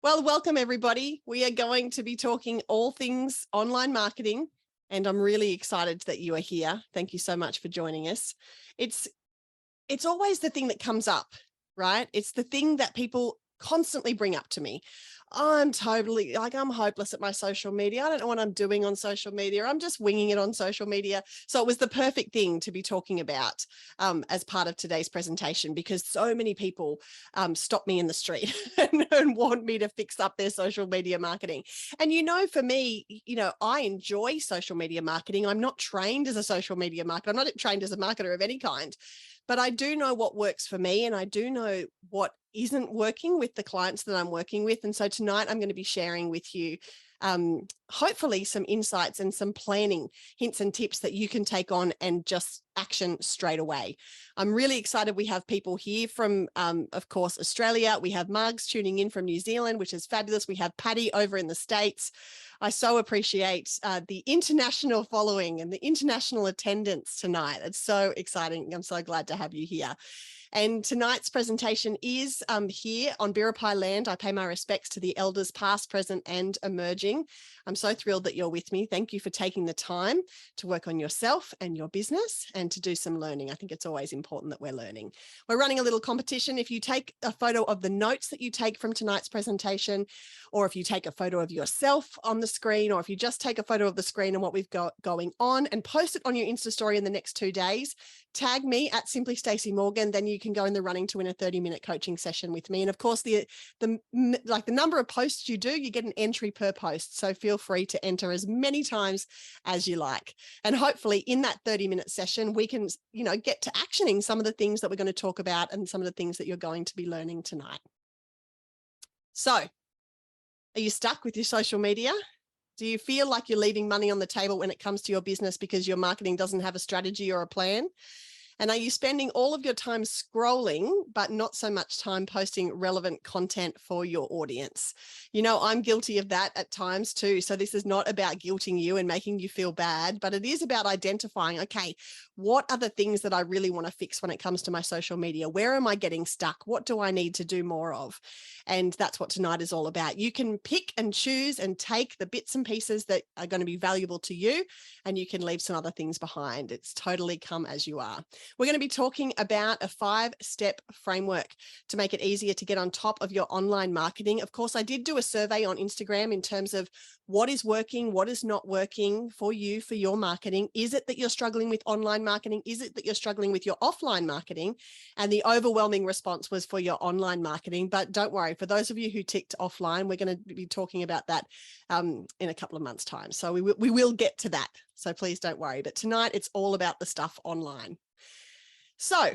Well, welcome everybody. We are going to be talking all things online marketing, and I'm really excited that you are here. Thank you so much for joining us. It's always the thing that comes up, right? It's the thing that people constantly bring up to me. I'm hopeless at my social media. I don't know what I'm doing on social media. I'm just winging it on social media. So it was the perfect thing to be talking about as part of today's presentation, because so many people stop me in the street and want me to fix up their social media marketing. And for me, I enjoy social media marketing. I'm not trained as a social media marketer. I'm not trained as a marketer of any kind. But I do know what works for me, and I do know what isn't working with the clients that I'm working with. And so tonight I'm going to be sharing with you hopefully some insights and some planning hints and tips that you can take on and just action straight away. I'm really excited. We have people here from, of course, Australia. We have Mugs tuning in from New Zealand, which is fabulous. We have Patty over in the States. I so appreciate the international following and the international attendance tonight. It's so exciting. I'm so glad to have you here. And tonight's presentation is here on Biripi land. I pay my respects to the elders past, present and emerging. I'm so thrilled that you're with me. Thank you for taking the time to work on yourself and your business and to do some learning. I think it's always important that we're learning. We're running a little competition. If you take a photo of the notes that you take from tonight's presentation, or if you take a photo of yourself on the screen, or if you just take a photo of the screen and what we've got going on and post it on your Insta story in the next 2 days, tag me at Simply Stacey Morgan, then you can go in the running to win a 30-minute coaching session with me. And of course, the number of posts you do, you get an entry per post. So feel free to enter as many times as you like. And hopefully in that 30-minute session, we can, get to actioning some of the things that we're going to talk about and some of the things that you're going to be learning tonight. So are you stuck with your social media? Do you feel like you're leaving money on the table when it comes to your business because your marketing doesn't have a strategy or a plan? And are you spending all of your time scrolling, but not so much time posting relevant content for your audience? I'm guilty of that at times too. So this is not about guilting you and making you feel bad, but it is about identifying, okay, what are the things that I really want to fix when it comes to my social media? Where am I getting stuck? What do I need to do more of? And that's what tonight is all about. You can pick and choose and take the bits and pieces that are going to be valuable to you, and you can leave some other things behind. It's totally come as you are. We're going to be talking about a 5-step framework to make it easier to get on top of your online marketing. Of course, I did do a survey on Instagram in terms of what is working, what is not working for you, for your marketing. Is it that you're struggling with online marketing? Is it that you're struggling with your offline marketing? And the overwhelming response was for your online marketing. But don't worry, for those of you who ticked offline, we're going to be talking about that in a couple of months' time. So we will get to that. So please don't worry. But tonight, it's all about the stuff online. So,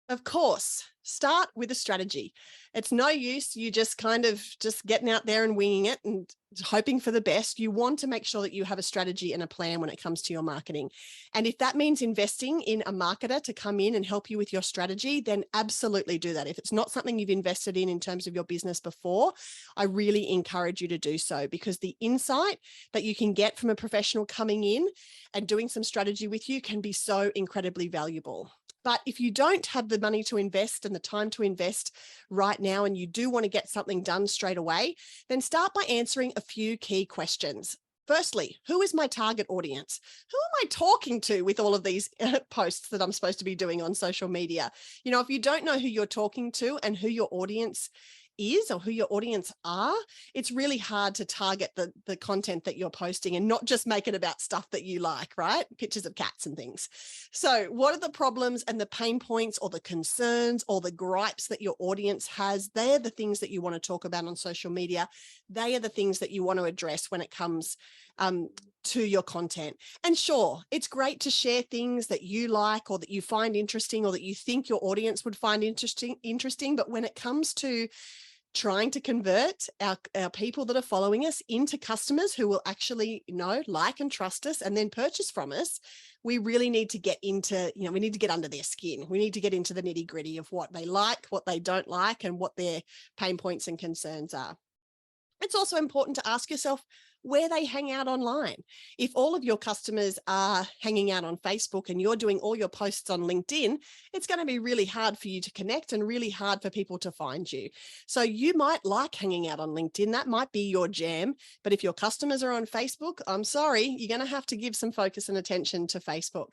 of course, start with a strategy. It's no use you just getting out there and winging it and hoping for the best. You want to make sure that you have a strategy and a plan when it comes to your marketing. And if that means investing in a marketer to come in and help you with your strategy, then absolutely do that. If it's not something you've invested in terms of your business before, I really encourage you to do so, because the insight that you can get from a professional coming in and doing some strategy with you can be so incredibly valuable. But if you don't have the money to invest and the time to invest right now, and you do want to get something done straight away, then start by answering a few key questions. Firstly, who is my target audience? Who am I talking to with all of these posts that I'm supposed to be doing on social media? If you don't know who you're talking to and who your audience is or who your audience are, it's really hard to target the content that you're posting and not just make it about stuff that you like, right? Pictures of cats and things. So what are the problems and the pain points or the concerns or the gripes that your audience has? They're the things that you want to talk about on social media. They are the things that you want to address when it comes to your content. And sure, it's great to share things that you like or that you find interesting or that you think your audience would find interesting. But when it comes to trying to convert our people that are following us into customers who will actually like and trust us and then purchase from us, we really need to get into, we need to get under their skin. We need to get into the nitty gritty of what they like, what they don't like, and what their pain points and concerns are. It's also important to ask yourself where they hang out online. If all of your customers are hanging out on Facebook and you're doing all your posts on LinkedIn, it's going to be really hard for you to connect and really hard for people to find you. So you might like hanging out on LinkedIn. That might be your jam. But if your customers are on Facebook, I'm sorry, you're going to have to give some focus and attention to Facebook.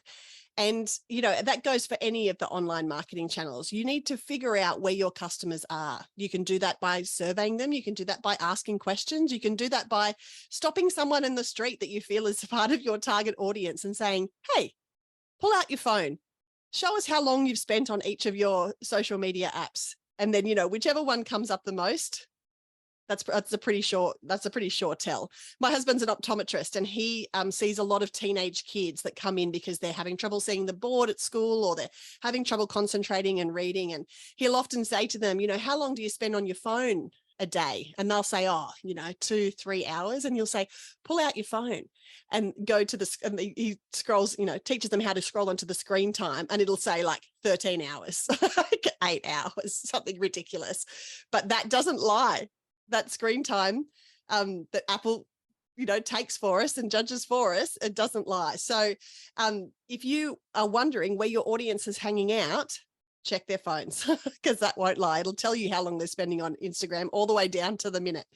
And, that goes for any of the online marketing channels. You need to figure out where your customers are. You can do that by surveying them. You can do that by asking questions. You can do that by stopping someone in the street that you feel is part of your target audience and saying, hey, pull out your phone. Show us how long you've spent on each of your social media apps. And then, whichever one comes up the most, that's a pretty short tell. My husband's an optometrist, and he sees a lot of teenage kids that come in because they're having trouble seeing the board at school, or they're having trouble concentrating and reading. And he'll often say to them, how long do you spend on your phone a day? And they'll say, 2-3 hours. And you'll say, pull out your phone and go to and he scrolls, teaches them how to scroll onto the screen time, and it'll say like 13 hours, like 8 hours, something ridiculous. But that doesn't lie. That screen time that Apple, takes for us and judges for us, it doesn't lie. So if you are wondering where your audience is hanging out, check their phones, because that won't lie. It'll tell you how long they're spending on Instagram, all the way down to the minute.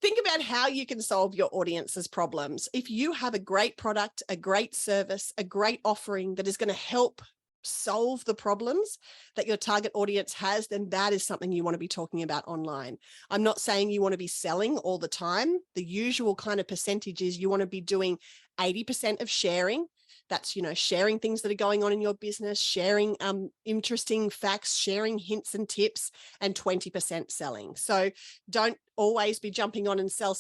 Think about how you can solve your audience's problems. If you have a great product, a great service, a great offering that is going to help solve the problems that your target audience has, then that is something you want to be talking about online. I'm not saying you want to be selling all the time. The usual kind of percentage is you want to be doing 80% of sharing. That's, sharing things that are going on in your business, sharing interesting facts, sharing hints and tips, and 20% selling. So don't always be jumping on and sell.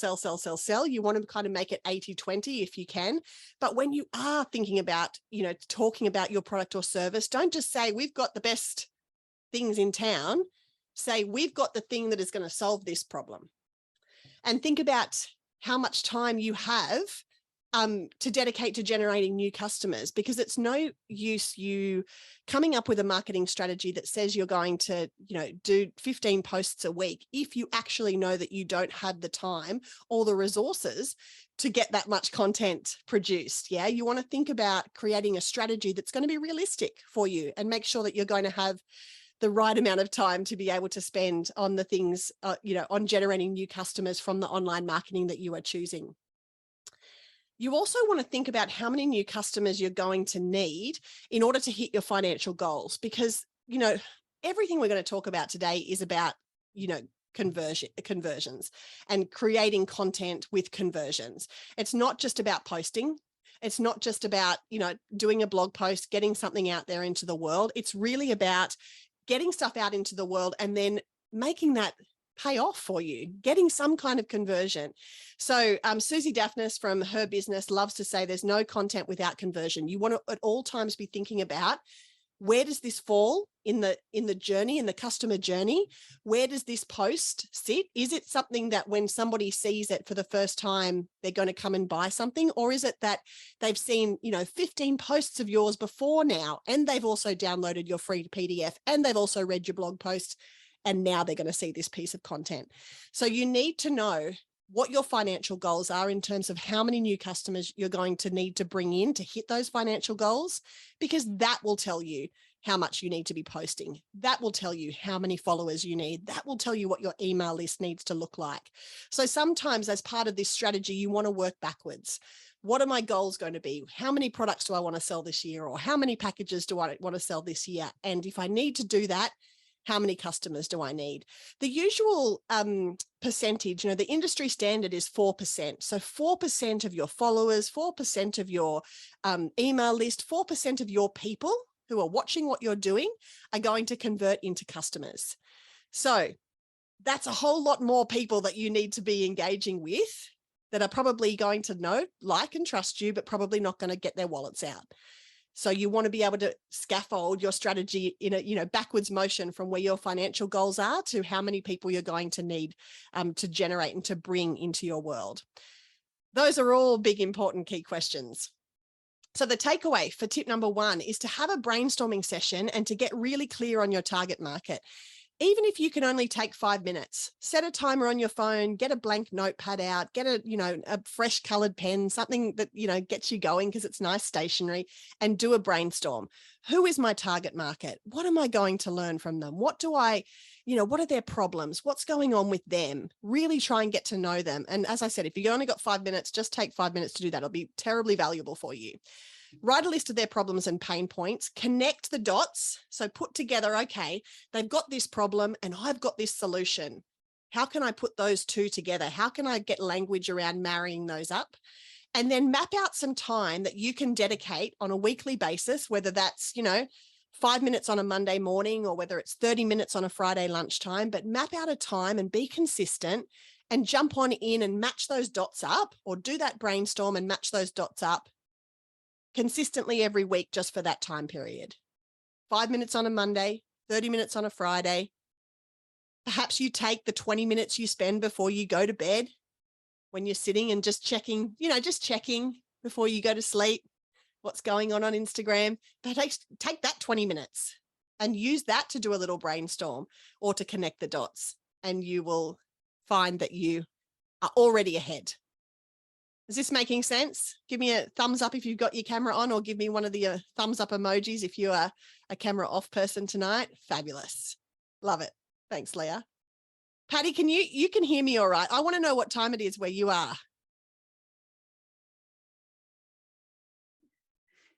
You want to kind of make it 80-20 if you can. But when you are thinking about, talking about your product or service, don't just say, we've got the best things in town. Say, we've got the thing that is going to solve this problem. And think about how much time you have to dedicate to generating new customers, because it's no use you coming up with a marketing strategy that says you're going to, do 15 posts a week if you actually know that you don't have the time or the resources to get that much content produced. Yeah, you want to think about creating a strategy that's going to be realistic for you, and make sure that you're going to have the right amount of time to be able to spend on the things, on generating new customers from the online marketing that you are choosing. You also want to think about how many new customers you're going to need in order to hit your financial goals, because, everything we're going to talk about today is about, conversions and creating content with conversions. It's not just about posting. It's not just about, doing a blog post, getting something out there into the world. It's really about getting stuff out into the world and then making that pay off for you, getting some kind of conversion. So Susie Daphnis from her business loves to say there's no content without conversion. You want to at all times be thinking about, where does this fall in the journey, in the customer journey? Where does this post sit? Is it something that when somebody sees it for the first time, they're going to come and buy something? Or is it that they've seen, 15 posts of yours before now, and they've also downloaded your free PDF, and they've also read your blog post, and now they're going to see this piece of content? So you need to know what your financial goals are in terms of how many new customers you're going to need to bring in to hit those financial goals, because that will tell you how much you need to be posting. That will tell you how many followers you need. That will tell you what your email list needs to look like. So sometimes as part of this strategy, you want to work backwards. What are my goals going to be? How many products do I want to sell this year? Or how many packages do I want to sell this year? And if I need to do that, how many customers do I need? The usual percentage, the industry standard is 4%. So 4% of your followers, 4% of your email list, 4% of your people who are watching what you're doing are going to convert into customers. So that's a whole lot more people that you need to be engaging with, that are probably going to know, like, and trust you, but probably not going to get their wallets out. So you want to be able to scaffold your strategy in a backwards motion from where your financial goals are to how many people you're going to need to generate and to bring into your world. Those are all big, important key questions. So the takeaway for tip number 1 is to have a brainstorming session and to get really clear on your target market. even if you can only take 5 minutes, set a timer on your phone, get a blank notepad out, get a fresh colored pen, something that, gets you going because it's nice stationery, and do a brainstorm. Who is my target market? What am I going to learn from them? What are their problems? What's going on with them? Really try and get to know them. And as I said, if you only got 5 minutes, just take 5 minutes to do that. It'll be terribly valuable for you. Write a list of their problems and pain points, connect the dots. So put together, okay, they've got this problem and I've got this solution. How can I put those two together? How can I get language around marrying those up? And then map out some time that you can dedicate on a weekly basis, whether that's, 5 minutes on a Monday morning or whether it's 30 minutes on a Friday lunchtime, but map out a time and be consistent and jump on in and match those dots up, or do that brainstorm and match those dots up consistently every week just for that time period. 5 minutes on a Monday, 30 minutes on a Friday. Perhaps you take the 20 minutes you spend before you go to bed when you're sitting and just checking before you go to sleep what's going on Instagram. But take that 20 minutes and use that to do a little brainstorm or to connect the dots, and you will find that you are already ahead. Is this making sense? Give me a thumbs up if you've got your camera on, or give me one of the thumbs up emojis if you are a camera off person tonight. Fabulous. Love it. Thanks, Leah. Patty, you can hear me all right? I want to know what time it is where you are.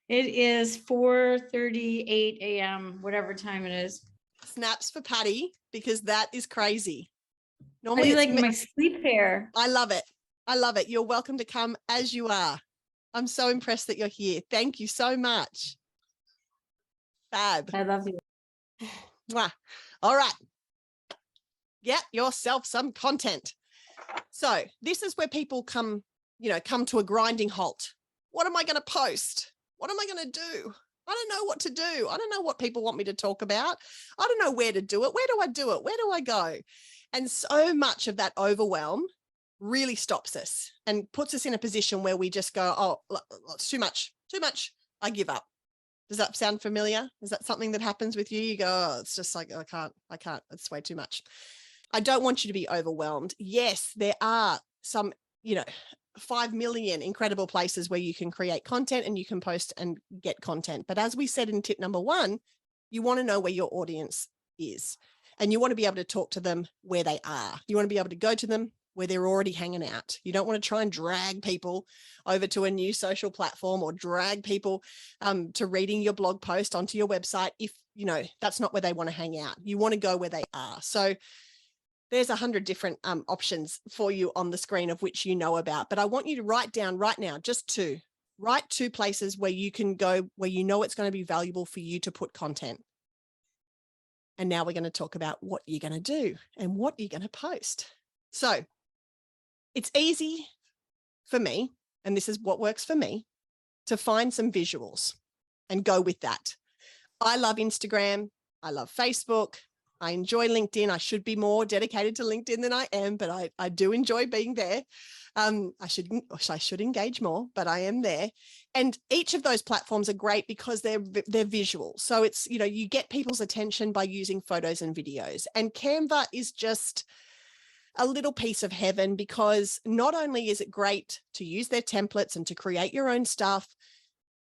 It is 4:38 a.m., whatever time it is. Snaps for Patty, because that is crazy. Normally, it's like my sleep hair. I love it. I love it. You're welcome to come as you are. I'm so impressed that you're here. Thank you so much. Fab. I love you. Mwah. All right. Get yourself some content. So this is where people come to a grinding halt. What am I going to post? What am I going to do? I don't know what to do. I don't know what people want me to talk about. I don't know where to do it. Where do I do it? Where do I go? And so much of that overwhelm really stops us and puts us in a position where we just go, oh, it's too much, I give up. Does that sound familiar? Is that something that happens with you? You go, oh, it's just like, I can't, it's way too much. I don't want you to be overwhelmed. Yes, there are some, 5 million incredible places where you can create content and you can post and get content. But as we said in tip number 1, you want to know where your audience is, and you want to be able to talk to them where they are. You want to be able to go to them where they're already hanging out. You don't want to try and drag people over to a new social platform or drag people to reading your blog post onto your website if, that's not where they want to hang out. You want to go where they are. So there's 100 different options for you on the screen of which you know about. But I want you to write down right now, just 2. Write 2 places where you can go, where you know it's going to be valuable for you to put content. And now we're going to talk about what you're going to do and what you're going to post. So it's easy for me, and this is what works for me, to find some visuals and go with that. I love Instagram. I love Facebook. I enjoy LinkedIn. I should be more dedicated to LinkedIn than I am, but I do enjoy being there. I should engage more, but I am there. And each of those platforms are great because they're visual. So it's, you get people's attention by using photos and videos. And Canva is just a little piece of heaven, because not only is it great to use their templates and to create your own stuff,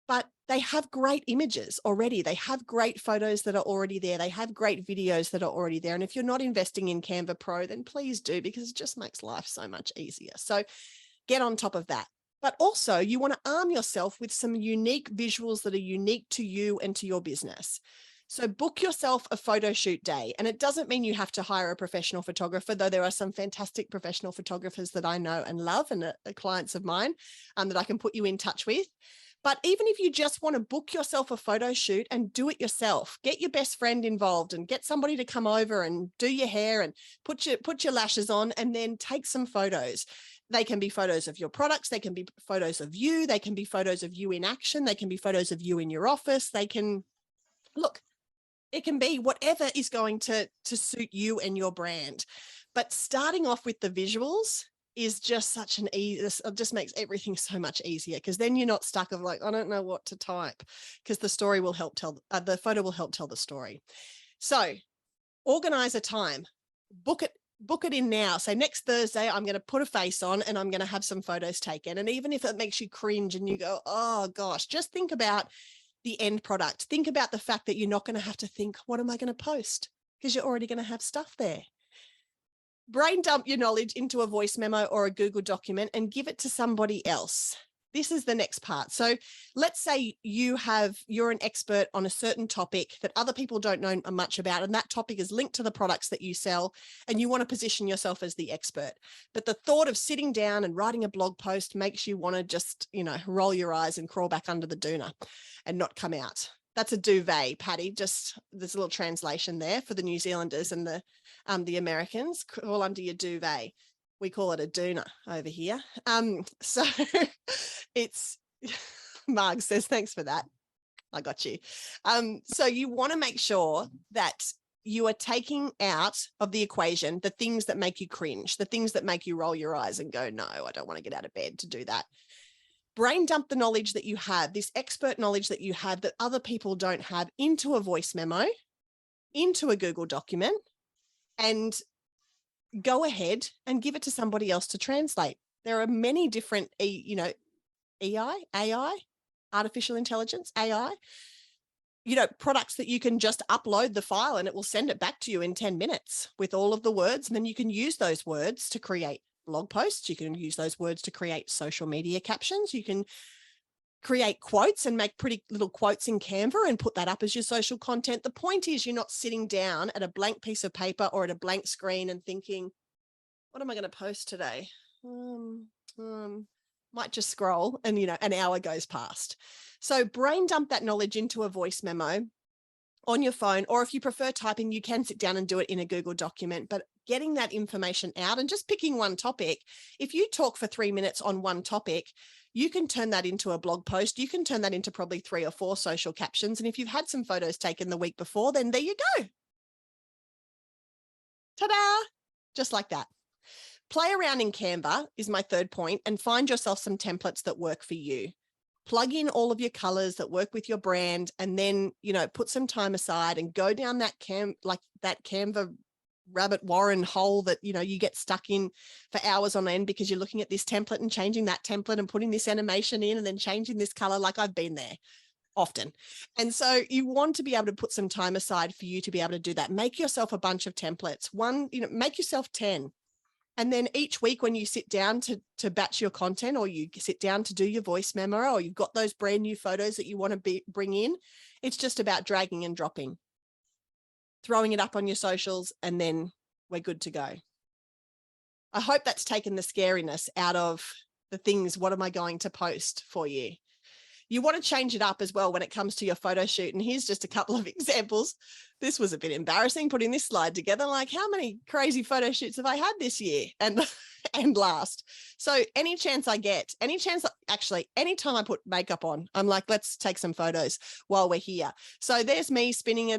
but they have great images already. They have great photos that are already there. They have great videos that are already there. And if you're not investing in Canva Pro, then please do, because it just makes life so much easier. So get on top of that. But also you want to arm yourself with some unique visuals that are unique to you and to your business. So book yourself a photo shoot day. And it doesn't mean you have to hire a professional photographer, though there are some fantastic professional photographers that I know and love, and are clients of mine that I can put you in touch with. But even if you just want to book yourself a photo shoot and do it yourself, get your best friend involved and get somebody to come over and do your hair and put your lashes on, and then take some photos. They can be photos of your products. They can be photos of you. They can be photos of you in action. They can be photos of you in your office. They can, look, it can be whatever is going to suit you and your brand. But starting off with the visuals is just such an easy, it just makes everything so much easier, because then you're not stuck of like, I don't know what to type, because the story will help tell, the photo will help tell the story. So Organize a time, book it in now. Say next Thursday, I'm going to put a face on and I'm going to have some photos taken. And even if it makes you cringe and you go, oh gosh, just think about the end product. Think about the fact that you're not going to have to think, what am I going to post? Because you're already going to have stuff there. Brain dump your knowledge into a voice memo or a Google document and give it to somebody else. This is the next part. So let's say you're an expert on a certain topic that other people don't know much about, and that topic is linked to the products that you sell, and you want to position yourself as the expert. But the thought of sitting down and writing a blog post makes you want to just, roll your eyes and crawl back under the doona and not come out. That's a duvet, Patty. Just there's a little translation there for the New Zealanders and the Americans. Crawl under your duvet. We call it a doona over here. So it's Marg says, thanks for that. I got you. So you want to make sure that you are taking out of the equation the things that make you cringe, the things that make you roll your eyes and go, no, I don't want to get out of bed to do that. Brain dump the knowledge that you have, this expert knowledge that you have that other people don't have, into a voice memo, into a Google document, and go ahead and give it to somebody else to translate. There are many different, AI, artificial intelligence, AI, products that you can just upload the file and it will send it back to you in 10 minutes with all of the words. And then you can use those words to create blog posts. You can use those words to create social media captions. You can create quotes and make pretty little quotes in Canva and put that up as your social content. The point is you're not sitting down at a blank piece of paper or at a blank screen and thinking, what am I going to post today? Might just scroll and, an hour goes past. So brain dump that knowledge into a voice memo on your phone, or if you prefer typing, you can sit down and do it in a Google document, but getting that information out and just picking one topic. If you talk for 3 minutes on one topic, you can turn that into a blog post. You can turn that into probably 3 or 4 social captions. And if you've had some photos taken the week before, then there you go. Ta-da! Just like that. Play around in Canva is my third point, and find yourself some templates that work for you. Plug in all of your colors that work with your brand, and then, put some time aside and go down that Canva rabbit warren hole that, you get stuck in for hours on end because you're looking at this template and changing that template and putting this animation in and then changing this color. Like I've been there often. And so you want to be able to put some time aside for you to be able to do that. Make yourself a bunch of templates. Make yourself 10. And then each week when you sit down to batch your content, or you sit down to do your voice memo, or you've got those brand new photos that you want to bring in, it's just about dragging and dropping, throwing it up on your socials, and then we're good to go. I hope that's taken the scariness out of the things, what am I going to post for you? You want to change it up as well when it comes to your photo shoot. And here's just a couple of examples. This was a bit embarrassing putting this slide together. Like, how many crazy photo shoots have I had this year and last? So anytime I put makeup on, I'm like, let's take some photos while we're here. So there's me spinning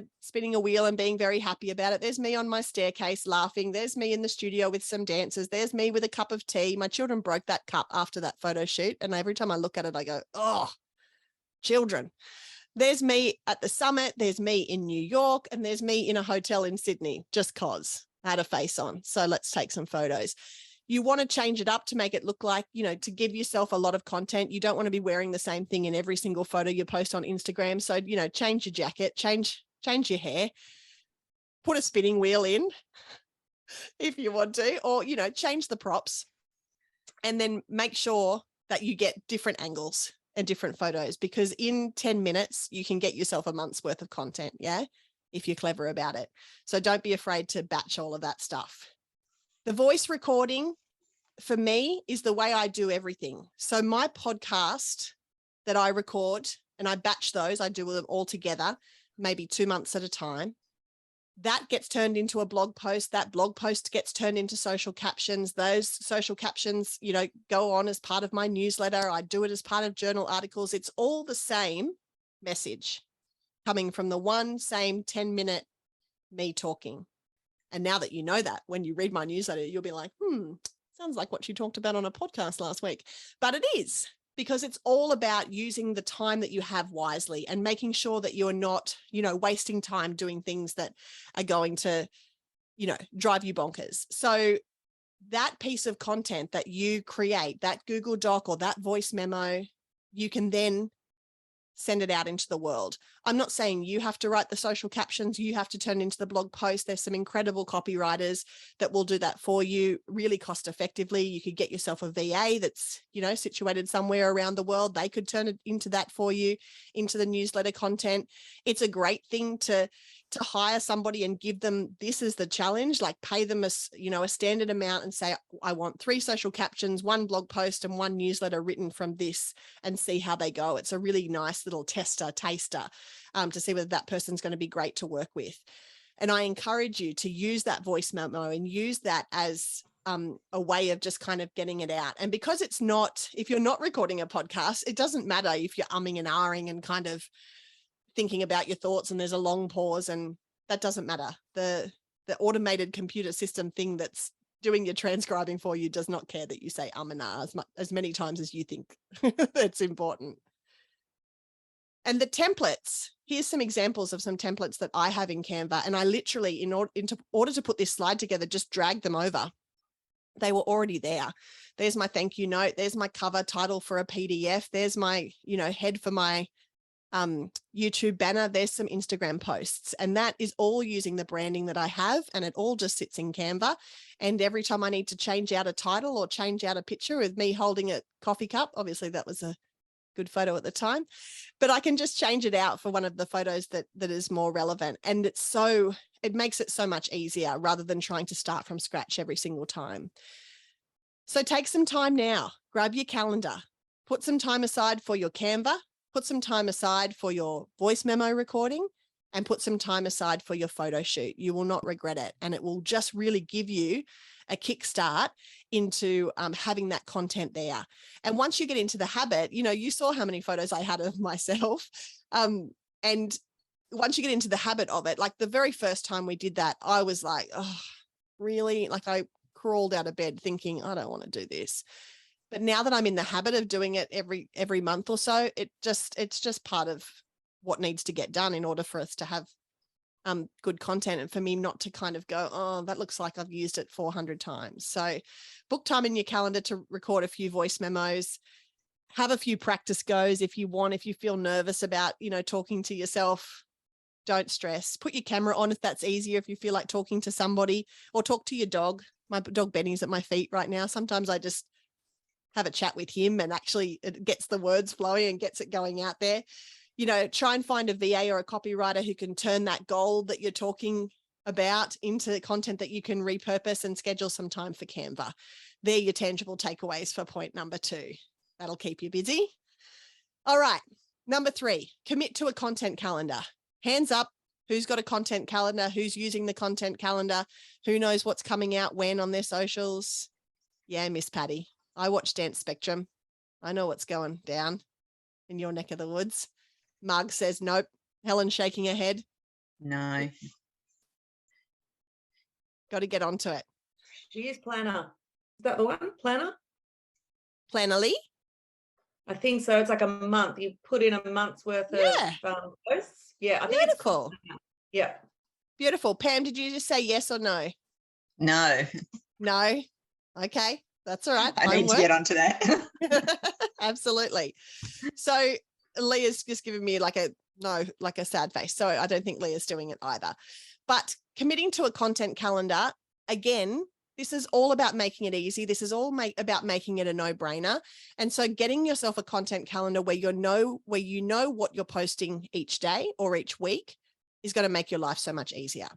a wheel and being very happy about it. There's me on my staircase laughing. There's me in the studio with some dancers. There's me with a cup of tea. My children broke that cup after that photo shoot. And every time I look at it, I go, oh, children. There's me at the summit, there's me in New York, and there's me in a hotel in Sydney, just cause I had a face on. So let's take some photos. You want to change it up to make it look like, to give yourself a lot of content. You don't want to be wearing the same thing in every single photo you post on Instagram. So, change your jacket, change your hair, put a spinning wheel in if you want to, or, change the props, and then make sure that you get different angles and different photos, because in 10 minutes, you can get yourself a month's worth of content. Yeah. If you're clever about it. So don't be afraid to batch all of that stuff. The voice recording for me is the way I do everything. So my podcast that I record and I batch those, I do them all together, maybe 2 months at a time. That gets turned into a blog post. That blog post gets turned into social captions. Those social captions, go on as part of my newsletter. I do it as part of journal articles. It's all the same message coming from the one same 10-minute me talking. And now that you know that, when you read my newsletter, you'll be like, sounds like what you talked about on a podcast last week. But it is, because it's all about using the time that you have wisely and making sure that you're not, wasting time doing things that are going to, drive you bonkers. So that piece of content that you create, that Google Doc or that voice memo, you can then send it out into the world. I'm not saying you have to write the social captions, you have to turn into the blog post. There's some incredible copywriters that will do that for you really cost effectively. You could get yourself a VA that's, situated somewhere around the world. They could turn it into that for you, into the newsletter content. It's a great thing to hire somebody and give them, this is the challenge, like pay them a standard amount and say, I want 3 social captions, 1 blog post and 1 newsletter written from this, and see how they go. It's a really nice little taster to see whether that person's going to be great to work with. And I encourage you to use that voice memo and use that as a way of just kind of getting it out. And because it's not, if you're not recording a podcast, it doesn't matter if you're umming and ahhing and kind of thinking about your thoughts and there's a long pause, and that doesn't matter. The automated computer system thing that's doing your transcribing for you does not care that you say and ah as many times as you think that's important. And the templates, here's some examples of some templates that I have in Canva. And I literally, in order to put this slide together, just dragged them over. They were already there. There's my thank you note. There's my cover title for a PDF. There's my, head for my YouTube banner. There's some Instagram posts, and that is all using the branding that I have, and it all just sits in Canva. And every time I need to change out a title or change out a picture with me holding a coffee cup, obviously that was a good photo at the time, but I can just change it out for one of the photos that is more relevant. And it makes it so much easier rather than trying to start from scratch every single time. So take some time now, grab your calendar, put some time aside for your Canva, put some time aside for your voice memo recording, and put some time aside for your photo shoot. You will not regret it. And it will just really give you a kickstart into having that content there. And once you get into the habit, you saw how many photos I had of myself. And once you get into the habit of it, like the very first time we did that, I was like, oh, really? Like I crawled out of bed thinking, I don't want to do this. But now that I'm in the habit of doing it every month or so, it's just part of what needs to get done in order for us to have good content, and for me not to kind of go, oh, that looks like I've used it 400 times. So book time in your calendar to record a few voice memos, have a few practice goes if you want. If you feel nervous about, talking to yourself, don't stress. Put your camera on if that's easier, if you feel like talking to somebody, or talk to your dog. My dog Benny's at my feet right now. Sometimes I just have a chat with him, and actually it gets the words flowing and gets it going out there. Try and find a VA or a copywriter who can turn that goal that you're talking about into content that you can repurpose, and schedule some time for Canva. They're your tangible takeaways for point number 2. That'll keep you busy. All right. Number 3, commit to a content calendar. Hands up. Who's got a content calendar? Who's using the content calendar? Who knows what's coming out when on their socials? Yeah, Miss Patty. I watch Dance Spectrum. I know what's going down in your neck of the woods. Marg says nope. Helen's shaking her head. No. Got to get onto it. She is Planner. Is that the one? Planner? Plannerly? I think so. It's like a month. You put in a month's worth of posts. Yeah, I think beautiful. Yeah. Beautiful. Pam, did you just say yes or no? No. No. Okay. That's all right. I need to get onto that. Absolutely. So Leah's just given me like a sad face. So I don't think Leah's doing it either. But committing to a content calendar, again, this is all about making it easy. This is all about making it a no-brainer. And so getting yourself a content calendar where you know what you're posting each day or each week is going to make your life so much easier.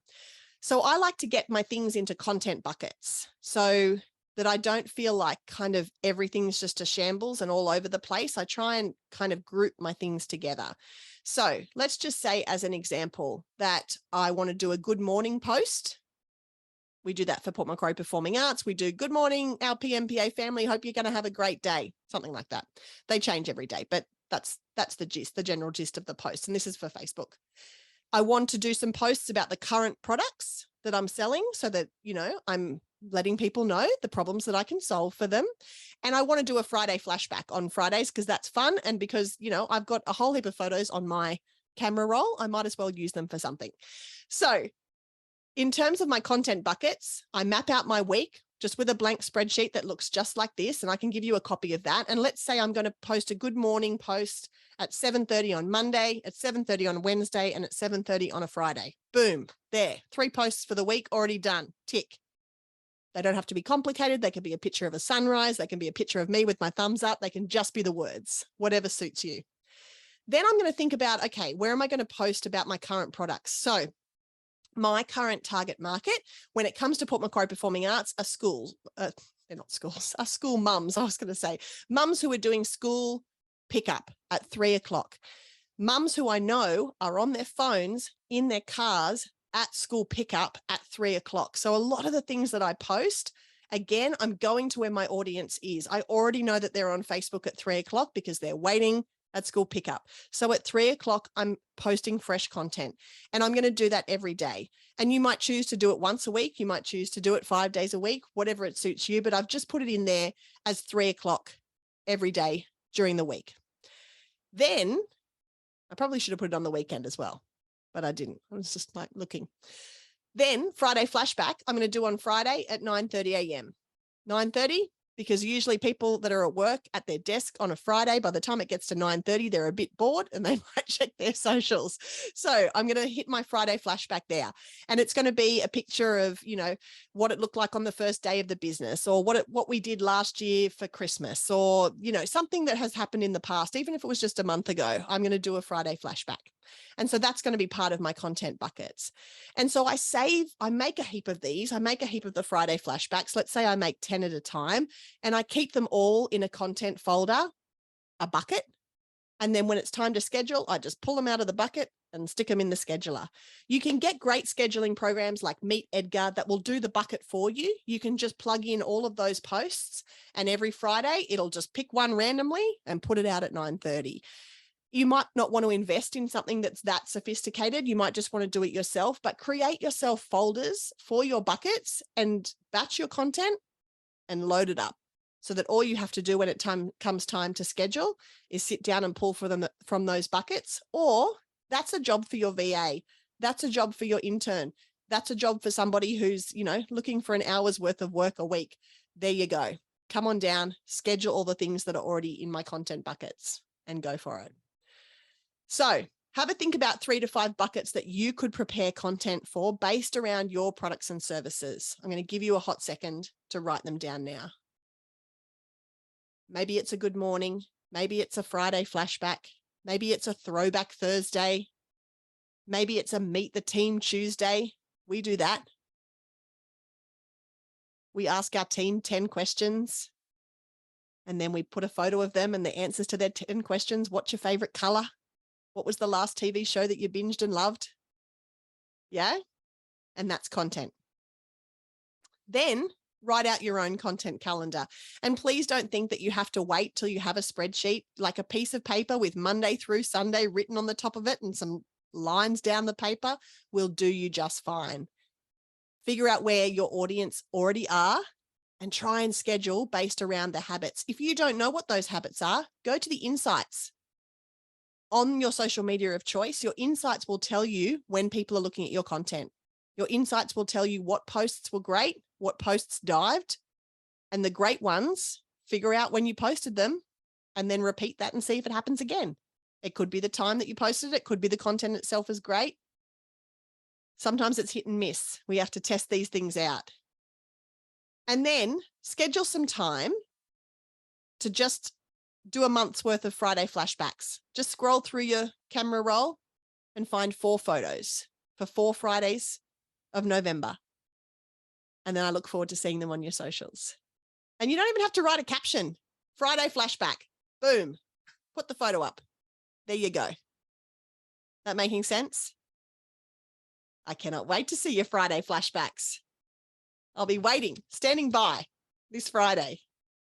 So I like to get my things into content buckets so that I don't feel like kind of everything's just a shambles and all over the place. I try and kind of group my things together. So let's just say, as an example, that I want to do a good morning post. We do that for Port Macquarie Performing Arts. We do good morning, our PMPA family. Hope you're going to have a great day. Something like that. They change every day, but that's the gist, the general gist of the post. And this is for Facebook. I want to do some posts about the current products that I'm selling so that, I'm letting people know the problems that I can solve for them. And I want to do a Friday flashback on Fridays because that's fun. And because, you know, I've got a whole heap of photos on my camera roll, I might as well use them for something. So in terms of my content buckets, I map out my week just with a blank spreadsheet that looks just like this. And I can give you a copy of that. And let's say I'm going to post a good morning post at 7:30 on Monday, at 7:30 on Wednesday, and at 7:30 on a Friday. Boom, there, 3 posts for the week already done, tick. They don't have to be complicated. They can be a picture of a sunrise. They can be a picture of me with my thumbs up. They can just be the words, whatever suits you. Then I'm going to think about, okay, where am I going to post about my current products? So my current target market, when it comes to Port Macquarie Performing Arts, are schools. They're not schools, are school mums. I was going to say mums who are doing school pickup at 3 o'clock. Mums who I know are on their phones in their cars at school pickup at 3 o'clock. So a lot of the things that I post, again, I'm going to where my audience is. I already know that they're on Facebook at 3 o'clock because they're waiting at school pickup. So at 3 o'clock, I'm posting fresh content, and I'm going to do that every day. And you might choose to do it once a week. You might choose to do it 5 days a week, whatever it suits you. But I've just put it in there as 3 o'clock every day during the week. Then I probably should have put it on the weekend as well, but I didn't. I was just like looking. Then Friday flashback, I'm going to do on Friday at 9:30 a.m. 9:30, because usually people that are at work at their desk on a Friday, by the time it gets to 9:30, they're a bit bored and they might check their socials. So I'm going to hit my Friday flashback there. And it's going to be a picture of, you know, what it looked like on the first day of the business, or what we did last year for Christmas, or, you know, something that has happened in the past, even if it was just a month ago. I'm going to do a Friday flashback. And so that's going to be part of my content buckets. And so I make a heap of these. I make a heap of the Friday flashbacks. Let's say I make 10 at a time, and I keep them all in a content folder, a bucket. And then when it's time to schedule, I just pull them out of the bucket and stick them in the scheduler. You can get great scheduling programs like Meet Edgar that will do the bucket for you. You can just plug in all of those posts, and every Friday, it'll just pick one randomly and put it out at 9:30. You might not want to invest in something that's that sophisticated. You might just want to do it yourself, but create yourself folders for your buckets and batch your content and load it up, so that all you have to do when it comes time to schedule is sit down and pull for them from those buckets. Or that's a job for your VA. That's a job for your intern. That's a job for somebody who's, you know, looking for an hour's worth of work a week. There you go. Come on down, schedule all the things that are already in my content buckets and go for it. So have a think about 3 to 5 buckets that you could prepare content for based around your products and services. I'm going to give you a hot second to write them down now. Maybe it's a good morning. Maybe it's a Friday flashback. Maybe it's a throwback Thursday. Maybe it's a meet the team Tuesday. We do that. We ask our team 10 questions, and then we put a photo of them and the answers to their 10 questions. What's your favorite color? What was the last TV show that you binged and loved? Yeah. And that's content. Then write out your own content calendar. And please don't think that you have to wait till you have a spreadsheet, like a piece of paper with Monday through Sunday written on the top of it and some lines down the paper will do you just fine. Figure out where your audience already are and try and schedule based around the habits. If you don't know what those habits are, go to the insights on your social media of choice. Your insights will tell you when people are looking at your content. Your insights will tell you what posts were great, what posts dived, and the great ones, figure out when you posted them and then repeat that and see if it happens again. It could be the time that you posted it. It could be the content itself is great. Sometimes it's hit and miss. We have to test these things out. And then schedule some time to just do a month's worth of Friday flashbacks. Just scroll through your camera roll and find 4 photos for 4 Fridays of November. And then I look forward to seeing them on your socials. And you don't even have to write a caption. Friday flashback, boom, put the photo up. There you go. That making sense? I cannot wait to see your Friday flashbacks. I'll be waiting, standing by this Friday,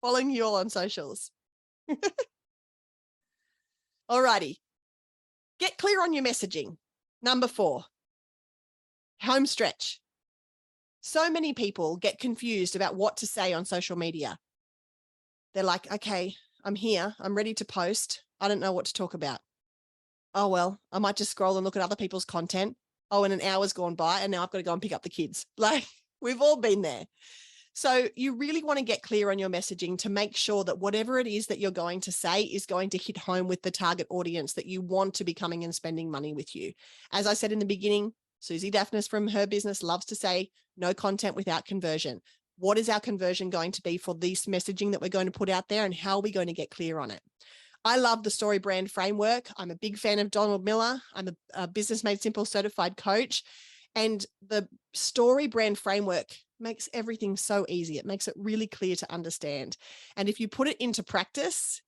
following you all on socials. Alrighty. Get clear on your messaging. Number 4, home stretch. So many people get confused about what to say on social media. They're like, okay, I'm here. I'm ready to post. I don't know what to talk about. Oh, well, I might just scroll and look at other people's content. Oh, and an hour's gone by and now I've got to go and pick up the kids. Like, we've all been there. So you really want to get clear on your messaging to make sure that whatever it is that you're going to say is going to hit home with the target audience that you want to be coming and spending money with you. As I said in the beginning, Susie Daphnis from her business loves to say, no content without conversion. What is our conversion going to be for this messaging that we're going to put out there, and how are we going to get clear on it? I love the story brand framework. I'm a big fan of Donald Miller. I'm a Business Made Simple certified coach. And the story brand framework makes everything so easy. It makes it really clear to understand. And if you put it into practice,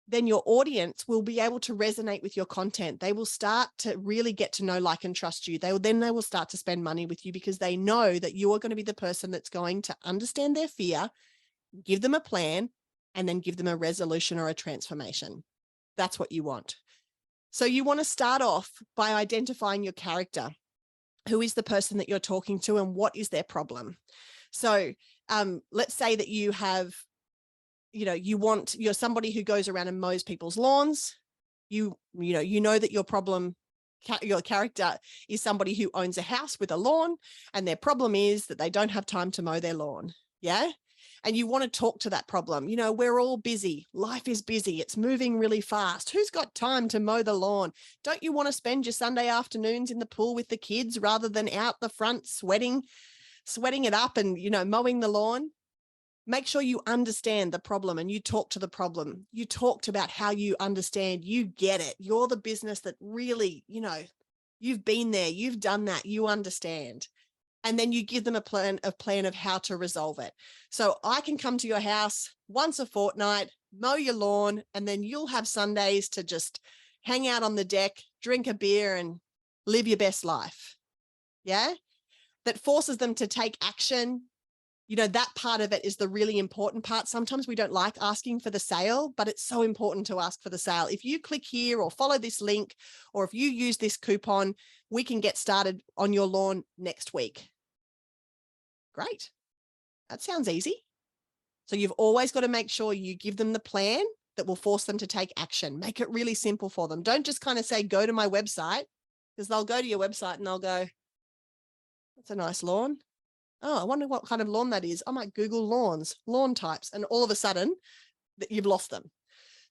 then your audience will be able to resonate with your content. They will start to really get to know, like, and trust you. They will start to spend money with you because they know that you are going to be the person that's going to understand their fear, give them a plan, and then give them a resolution or a transformation. That's what you want. So you want to start off by identifying your character. Who is the person that you're talking to and what is their problem? So let's say that you have, you're somebody who goes around and mows people's lawns. You know that your character is somebody who owns a house with a lawn, and their problem is that they don't have time to mow their lawn. Yeah. And you want to talk to that problem. We're all busy. Life is busy. It's moving really fast. Who's got time to mow the lawn? Don't you want to spend your Sunday afternoons in the pool with the kids rather than out the front sweating it up and, mowing the lawn? Make sure you understand the problem and you talk to the problem. You talked about how you understand, you get it. You're the business that really, you've been there, you've done that, you understand. And then you give them a plan of how to resolve it. So I can come to your house once a fortnight, mow your lawn, and then you'll have Sundays to just hang out on the deck, drink a beer, and live your best life. Yeah? That forces them to take action. That part of it is the really important part. Sometimes we don't like asking for the sale, but it's so important to ask for the sale. If you click here or follow this link, or if you use this coupon, we can get started on your lawn next week. Great. That sounds easy. So you've always got to make sure you give them the plan that will force them to take action. Make it really simple for them. Don't just kind of say, go to my website, because they'll go to your website and they'll go, that's a nice lawn. Oh, I wonder what kind of lawn that is. I might Google lawns, lawn types, and all of a sudden that you've lost them.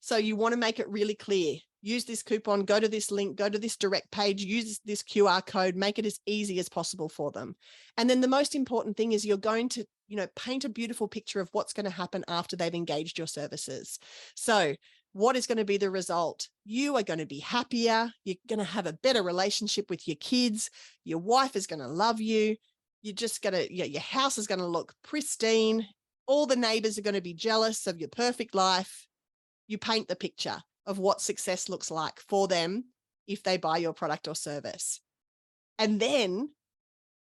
So you want to make it really clear. Use this coupon, go to this link, go to this direct page, use this QR code, make it as easy as possible for them. And then the most important thing is you're going to, paint a beautiful picture of what's going to happen after they've engaged your services. So what is going to be the result? You are going to be happier. You're going to have a better relationship with your kids. Your wife is going to love you. Your house is going to look pristine. All the neighbors are going to be jealous of your perfect life. You paint the picture of what success looks like for them if they buy your product or service. And then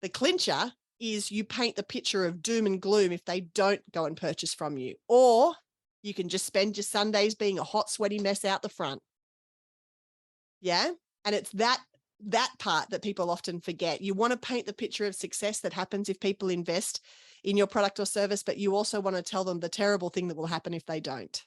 the clincher is you paint the picture of doom and gloom if they don't go and purchase from you, or you can just spend your Sundays being a hot, sweaty mess out the front. Yeah. And it's that part that people often forget. You want to paint the picture of success that happens if people invest in your product or service, but you also want to tell them the terrible thing that will happen if they don't.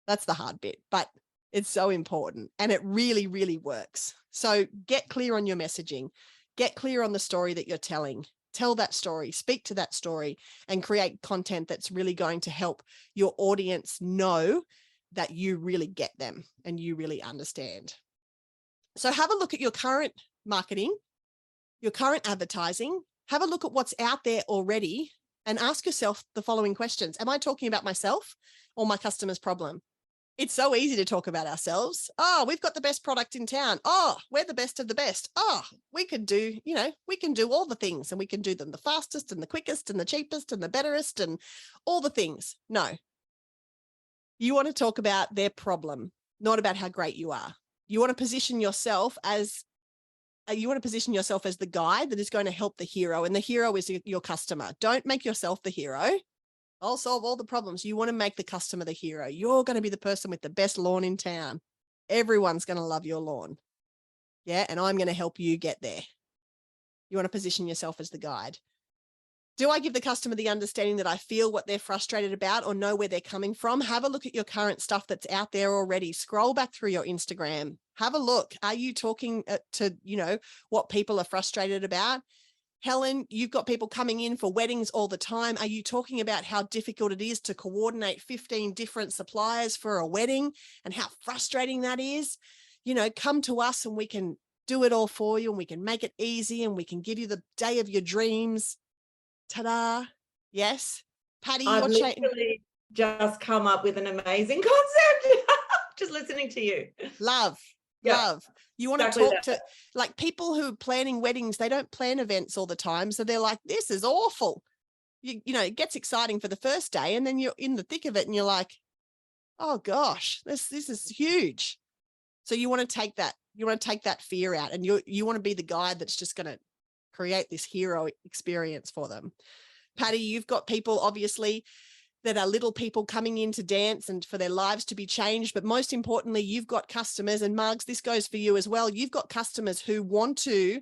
That's the hard bit, but it's so important and it really, really works. So get clear on your messaging, get clear on the story that you're telling. Tell that story, speak to that story, and create content that's really going to help your audience know that you really get them and you really understand. So have a look at your current marketing, your current advertising, have a look at what's out there already and ask yourself the following questions. Am I talking about myself or my customer's problem? It's so easy to talk about ourselves. Oh, we've got the best product in town. Oh, we're the best of the best. Oh, we can do all the things, and we can do them the fastest and the quickest and the cheapest and the betterest and all the things. No, you want to talk about their problem, not about how great you are. You want to position yourself as the guide that is going to help the hero, and the hero is your customer. Don't make yourself the hero. I'll solve all the problems. You want to make the customer the hero. You're going to be the person with the best lawn in town. Everyone's going to love your lawn. Yeah. And I'm going to help you get there. You want to position yourself as the guide. Do I give the customer the understanding that I feel what they're frustrated about or know where they're coming from? Have a look at your current stuff that's out there already. Scroll back through your Instagram. Have a look. Are you talking to, what people are frustrated about? Helen, you've got people coming in for weddings all the time. Are you talking about how difficult it is to coordinate 15 different suppliers for a wedding and how frustrating that is? Come to us and we can do it all for you and we can make it easy and we can give you the day of your dreams. Ta-da. Yes. Patty, I've you're literally just come up with an amazing concept. Just listening to you. Love. You want exactly to talk to like people who are planning weddings, they don't plan events all the time. So they're like, this is awful. It gets exciting for the first day and then you're in the thick of it and you're like, oh gosh, this is huge. So you want to take that fear out and you want to be the guide that's just going to create this hero experience for them. Patty, you've got people obviously that are little people coming in to dance and for their lives to be changed. But most importantly, you've got customers, and Margs, this goes for you as well. You've got customers who want to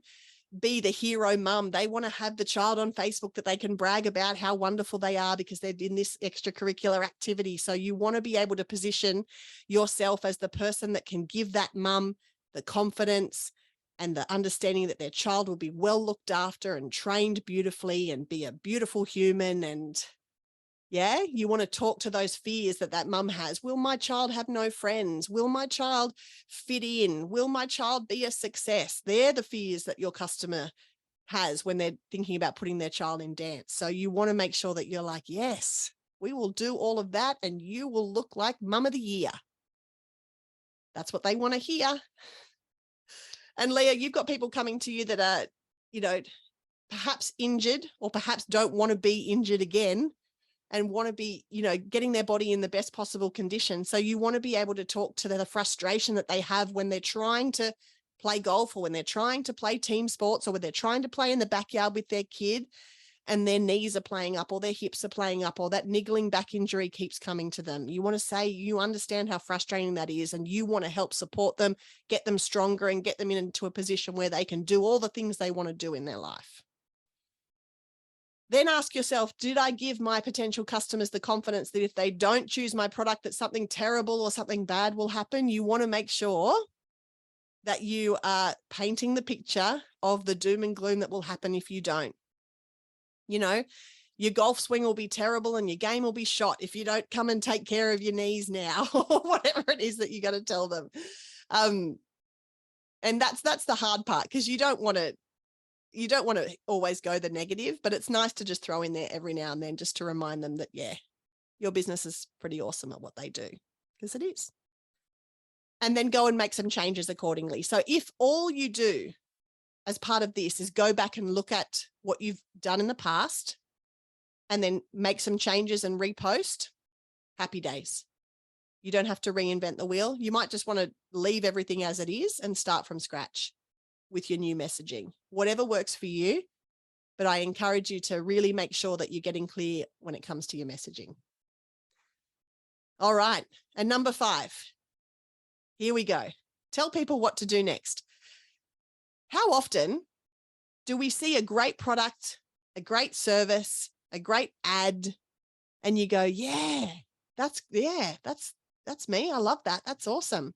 be the hero mum. They want to have the child on Facebook that they can brag about how wonderful they are because they're in this extracurricular activity. So you want to be able to position yourself as the person that can give that mum the confidence and the understanding that their child will be well looked after and trained beautifully and be a beautiful human. And you want to talk to those fears that mum has. Will my child have no friends? Will my child fit in? Will my child be a success? They're the fears that your customer has when they're thinking about putting their child in dance. So you want to make sure that you're like, yes, we will do all of that and you will look like mum of the year. That's what they want to hear. And Leah, you've got people coming to you that are, perhaps injured or perhaps don't want to be injured again and want to be, getting their body in the best possible condition. So you want to be able to talk to the frustration that they have when they're trying to play golf or when they're trying to play team sports or when they're trying to play in the backyard with their kid and their knees are playing up or their hips are playing up or that niggling back injury keeps coming to them. You want to say you understand how frustrating that is and you want to help support them, get them stronger and get them into a position where they can do all the things they want to do in their life. Then ask yourself, did I give my potential customers the confidence that if they don't choose my product, that something terrible or something bad will happen? You want to make sure that you are painting the picture of the doom and gloom that will happen if you don't. Your golf swing will be terrible and your game will be shot if you don't come and take care of your knees now or whatever it is that you got to tell them. And that's the hard part because you don't want to always go the negative, but it's nice to just throw in there every now and then just to remind them that, your business is pretty awesome at what they do because it is. And then go and make some changes accordingly. So if all you do as part of this is go back and look at what you've done in the past and then make some changes and repost, happy days. You don't have to reinvent the wheel. You might just want to leave everything as it is and start from scratch with your new messaging, whatever works for you. But I encourage you to really make sure that you're getting clear when it comes to your messaging. All right. And number 5, here we go. Tell people what to do next. How often do we see a great product, a great service, a great ad, and you go, that's me. I love that. That's awesome.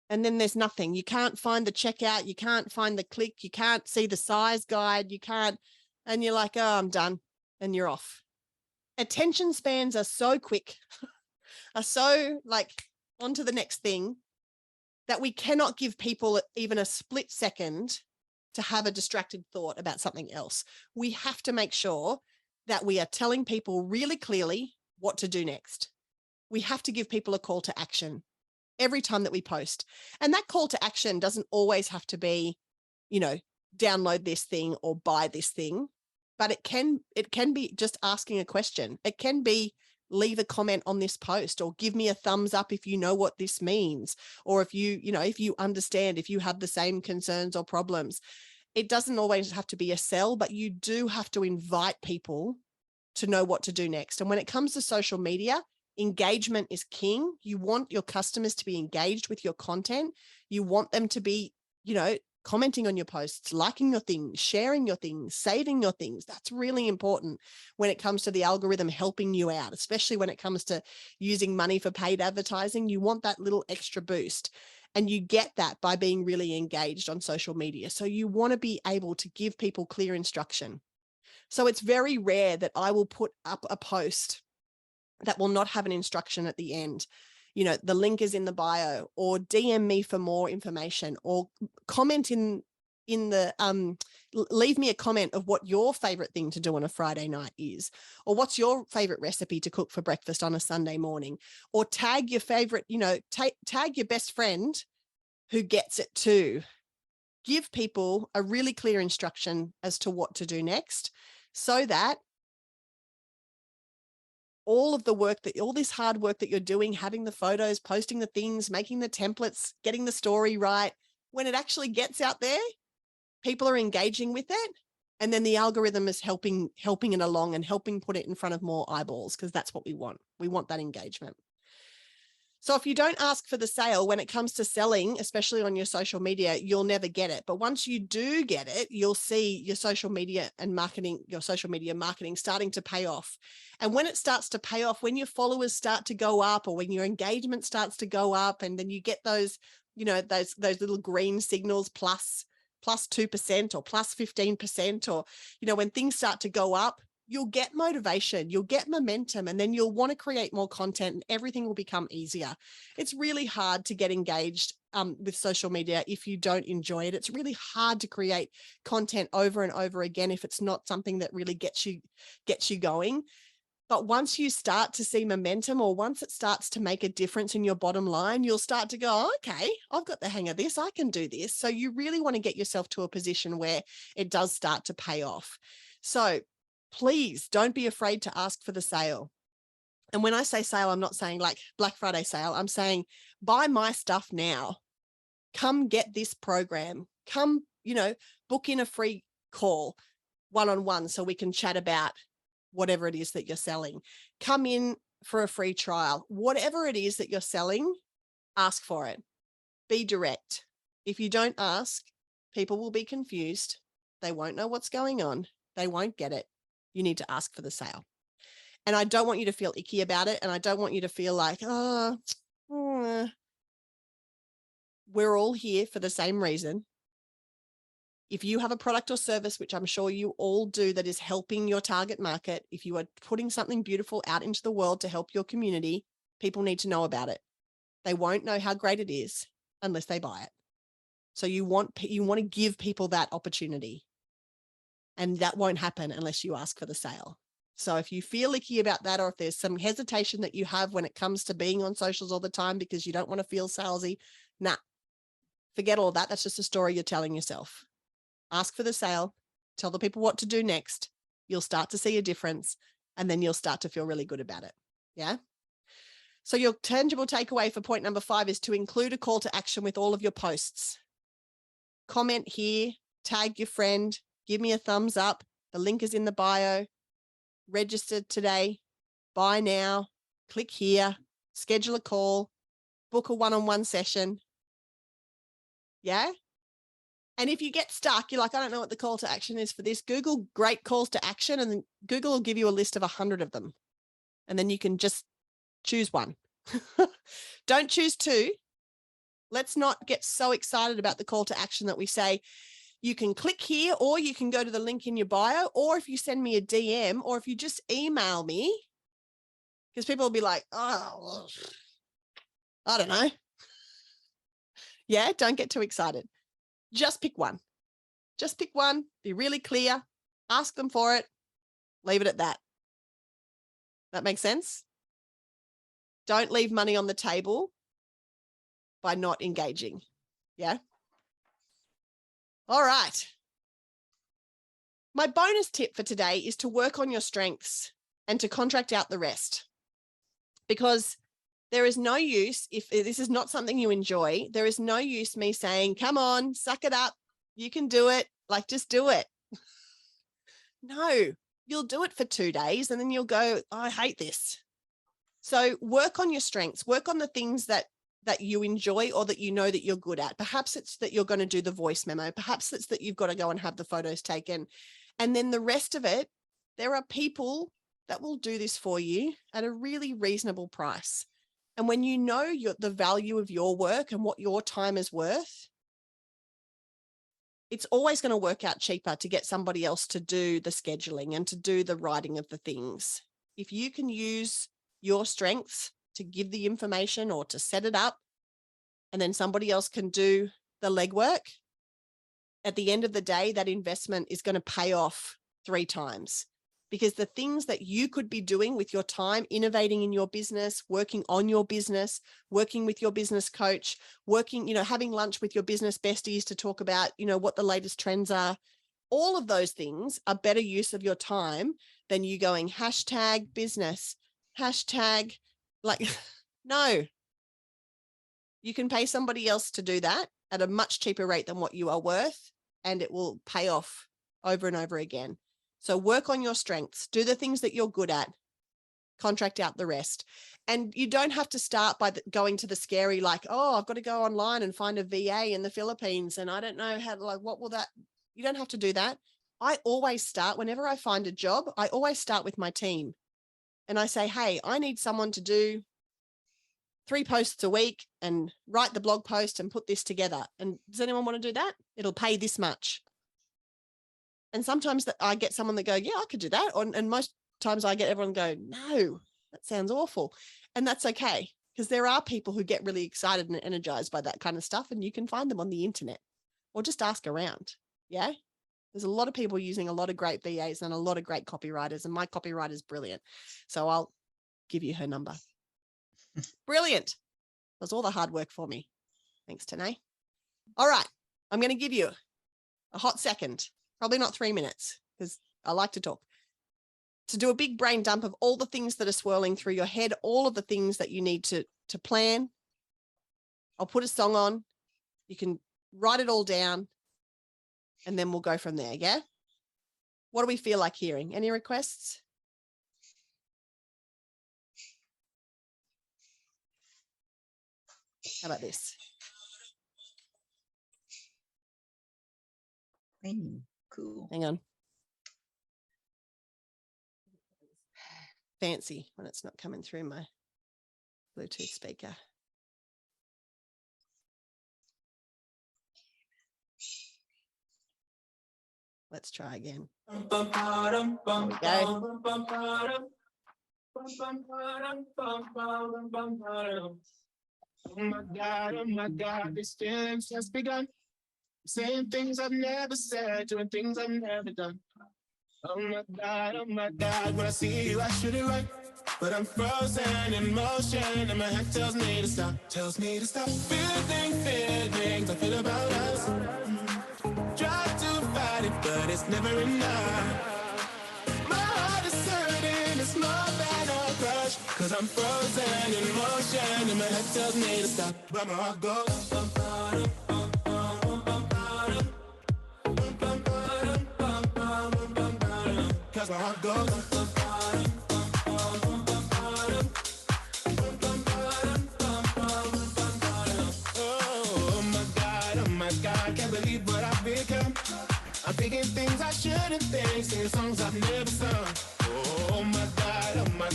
And then there's nothing. You can't find the checkout. You can't find the click. You can't see the size guide. You can't, and you're like, oh, I'm done. And you're off. Attention spans are so quick, are so like on to the next thing that we cannot give people even a split second to have a distracted thought about something else. We have to make sure that we are telling people really clearly what to do next. We have to give people a call to action every time that we post. And that call to action doesn't always have to be, download this thing or buy this thing, but it can be just asking a question. It can be leave a comment on this post or give me a thumbs up if you know what this means. Or if you understand, if you have the same concerns or problems. It doesn't always have to be a sell, but you do have to invite people to know what to do next. And when it comes to social media, engagement is king. You want your customers to be engaged with your content. You want them to be, commenting on your posts, liking your things, sharing your things, saving your things. That's really important when it comes to the algorithm helping you out, especially when it comes to using money for paid advertising. You want that little extra boost. And you get that by being really engaged on social media. So you want to be able to give people clear instruction. So it's very rare that I will put up a post that will not have an instruction at the end. You know, the link is in the bio, or DM me for more information, or comment in the, leave me a comment of what your favorite thing to do on a Friday night is, or what's your favorite recipe to cook for breakfast on a Sunday morning, or tag your favorite, you know, tag your best friend who gets it too. Give people a really clear instruction as to what to do next, so that all of the work all this hard work that you're doing, having the photos, posting the things, making the templates, getting the story right, when it actually gets out there, people are engaging with it. And then the algorithm is helping it along and helping put it in front of more eyeballs, because that's what we want. We want that engagement. So if you don't ask for the sale when it comes to selling, especially on your social media, you'll never get it. But once you do get it, you'll see your social media marketing starting to pay off. And when it starts to pay off, when your followers start to go up, or when your engagement starts to go up, and then you get those, you know, those little green signals, plus 2% or plus 15%, or, you know, when things start to go up, you'll get motivation, you'll get momentum, and then you'll want to create more content, and everything will become easier. It's really hard to get engaged with social media if you don't enjoy it. It's really hard to create content over and over again if it's not something that really gets you going. But once you start to see momentum, or once it starts to make a difference in your bottom line, you'll start to go, oh, okay, I've got the hang of this, I can do this. So you really want to get yourself to a position where it does start to pay off. So please don't be afraid to ask for the sale. And when I say sale, I'm not saying like Black Friday sale. I'm saying buy my stuff now. Come get this program. Come, you know, book in a free call one-on-one so we can chat about whatever it is that you're selling. Come in for a free trial. Whatever it is that you're selling, ask for it. Be direct. If you don't ask, people will be confused. They won't know what's going on. They won't get it. You need to ask for the sale. And I don't want you to feel icky about it. And I don't want you to feel like, we're all here for the same reason. If you have a product or service, which I'm sure you all do, that is helping your target market, if you are putting something beautiful out into the world to help your community, people need to know about it. They won't know how great it is unless they buy it. So you want to give people that opportunity. And that won't happen unless you ask for the sale. So if you feel icky about that, or if there's some hesitation that you have when it comes to being on socials all the time because you don't want to feel salesy, forget all that. That's just a story you're telling yourself. Ask for the sale, tell the people what to do next. You'll start to see a difference, and then you'll start to feel really good about it. Yeah. So your tangible takeaway for point number 5 is to include a call to action with all of your posts. Comment here, tag your friend, give me a thumbs up. The link is in the bio. Register today, buy now, click here, schedule a call, book a one-on-one session. Yeah. And if you get stuck, you're like, I don't know what the call to action is for this. Google great calls to action, and then Google will give you a list of 100 of them. And then you can just choose one. Don't choose 2. Let's not get so excited about the call to action that we say, you can click here, or you can go to the link in your bio, or if you send me a DM, or if you just email me, because people will be like, oh, I don't know. Yeah, don't get too excited. Just pick one. Just pick one. Be really clear. Ask them for it. Leave it at that. That makes sense? Don't leave money on the table by not engaging. Yeah? All right. My bonus tip for today is to work on your strengths and to contract out the rest. Because there is no use, if this is not something you enjoy, there is no use me saying, come on, suck it up. You can do it. Like, just do it. No, you'll do it for 2 days and then you'll go, oh, I hate this. So work on your strengths, work on the things that that you enjoy or that you know that you're good at. Perhaps it's that you're going to do the voice memo. Perhaps it's that you've got to go and have the photos taken. And then the rest of it, there are people that will do this for you at a really reasonable price. And when you know the value of your work and what your time is worth, it's always going to work out cheaper to get somebody else to do the scheduling and to do the writing of the things. If you can use your strengths to give the information or to set it up, and then somebody else can do the legwork, at the end of the day, that investment is going to pay off 3 times, because the things that you could be doing with your time, innovating in your business, working on your business, working with your business coach, working, having lunch with your business besties to talk about, what the latest trends are. All of those things are better use of your time than you going #business, no. You can pay somebody else to do that at a much cheaper rate than what you are worth, and it will pay off over and over again. So work on your strengths, do the things that you're good at, contract out the rest. And you don't have to start by going to the scary, like, oh, I've got to go online and find a VA in the Philippines. And I don't know how to, what will that, you don't have to do that. I always start, whenever I find a job, I always start with my team. And I say, hey, I need someone to do 3 posts a week and write the blog post and put this together. And does anyone want to do that? It'll pay this much. And sometimes I get someone that go, yeah, I could do that. And most times I get everyone go, no, that sounds awful. And that's okay, because there are people who get really excited and energized by that kind of stuff, and you can find them on the internet or just ask around. Yeah. There's a lot of people using a lot of great VAs and a lot of great copywriters, and my copywriter is brilliant. So I'll give you her number. Brilliant. Does all the hard work for me. Thanks, Tanae. All right. I'm going to give you a hot second, probably not 3 minutes, because I like to talk, to do a big brain dump of all the things that are swirling through your head, all of the things that you need to plan. I'll put a song on. You can write it all down, and then we'll go from there. Yeah. What do we feel like hearing? Any requests? How about this? Cool. Hang on. Fancy when it's not coming through my Bluetooth speaker. Let's try again. There we go. Oh my God, this feeling's just begun. Saying things I've never said, doing things I've never done. Oh my God, when I see you, I should it right. But I'm frozen in motion, and my head tells me to stop. Feeling feelings I feel about us. Try to fight it, but it's never enough. My heart is hurting, it's more than a crush. Cause I'm frozen in motion, and my head tells me to stop. But my heart goes. Cause my heart goes. Oh my God, can't believe what I've become. I'm thinking things I shouldn't think, singing songs I've never sung. Oh my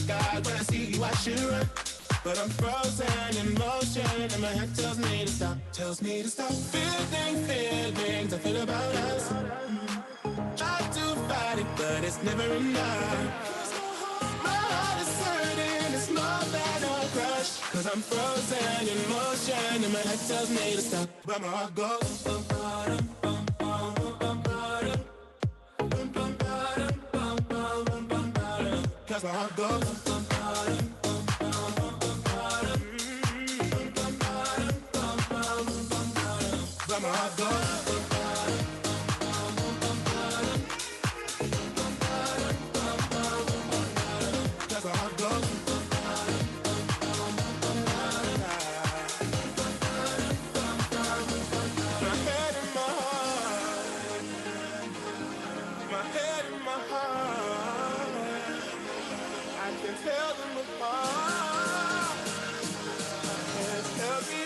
God, when I see you I should run. But I'm frozen in motion, and my head tells me to stop. Feeling feelings I feel about us. Try to fight it, but it's never enough. My heart is hurting, it's more than a crush. Cause I'm frozen in motion, and my head tells me to stop. But my heart goes. Cause my heart goes. But my heart goes. Cause my heart goes. My head and my heart. My head and my heart. I can tell them apart. Help me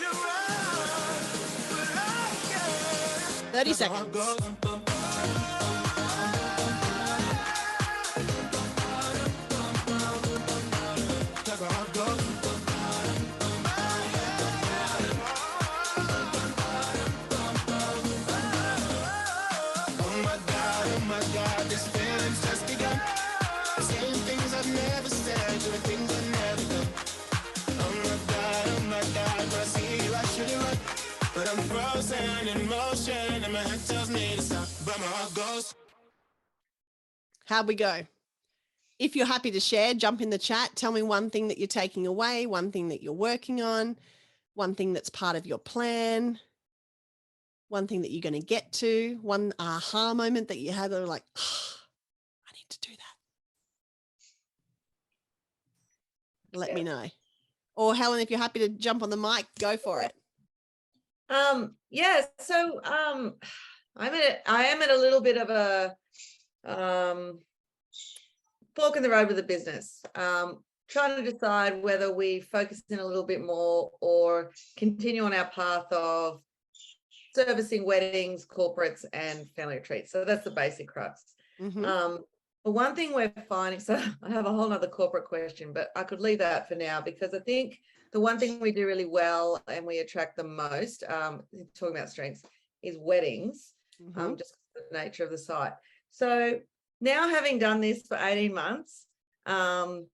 30 seconds. Oh my God, this feeling's just begun. Saying things I've never said, doing things I've never done. Oh my God, when I see you, I should run. But I'm frozen in motion, and my head tells me to stop, but my heart goes. How'd we go? If you're happy to share, jump in the chat. Tell me one thing that you're taking away, one thing that you're working on, one thing that's part of your plan, one thing that you're going to get to, one aha moment that you had that were like, oh, I need to do that. Let me know. Or Helen, if you're happy to jump on the mic, go for it. Yeah, so I am at a little bit of a fork in the road with the business. Trying to decide whether we focus in a little bit more or continue on our path of servicing weddings, corporates, and family retreats. So that's the basic crux. But one thing we're finding, so I have a whole nother corporate question, but I could leave that for now, because I think the one thing we do really well and we attract the most, talking about strengths, is weddings, just the nature of the site. So now, having done this for 18 months, and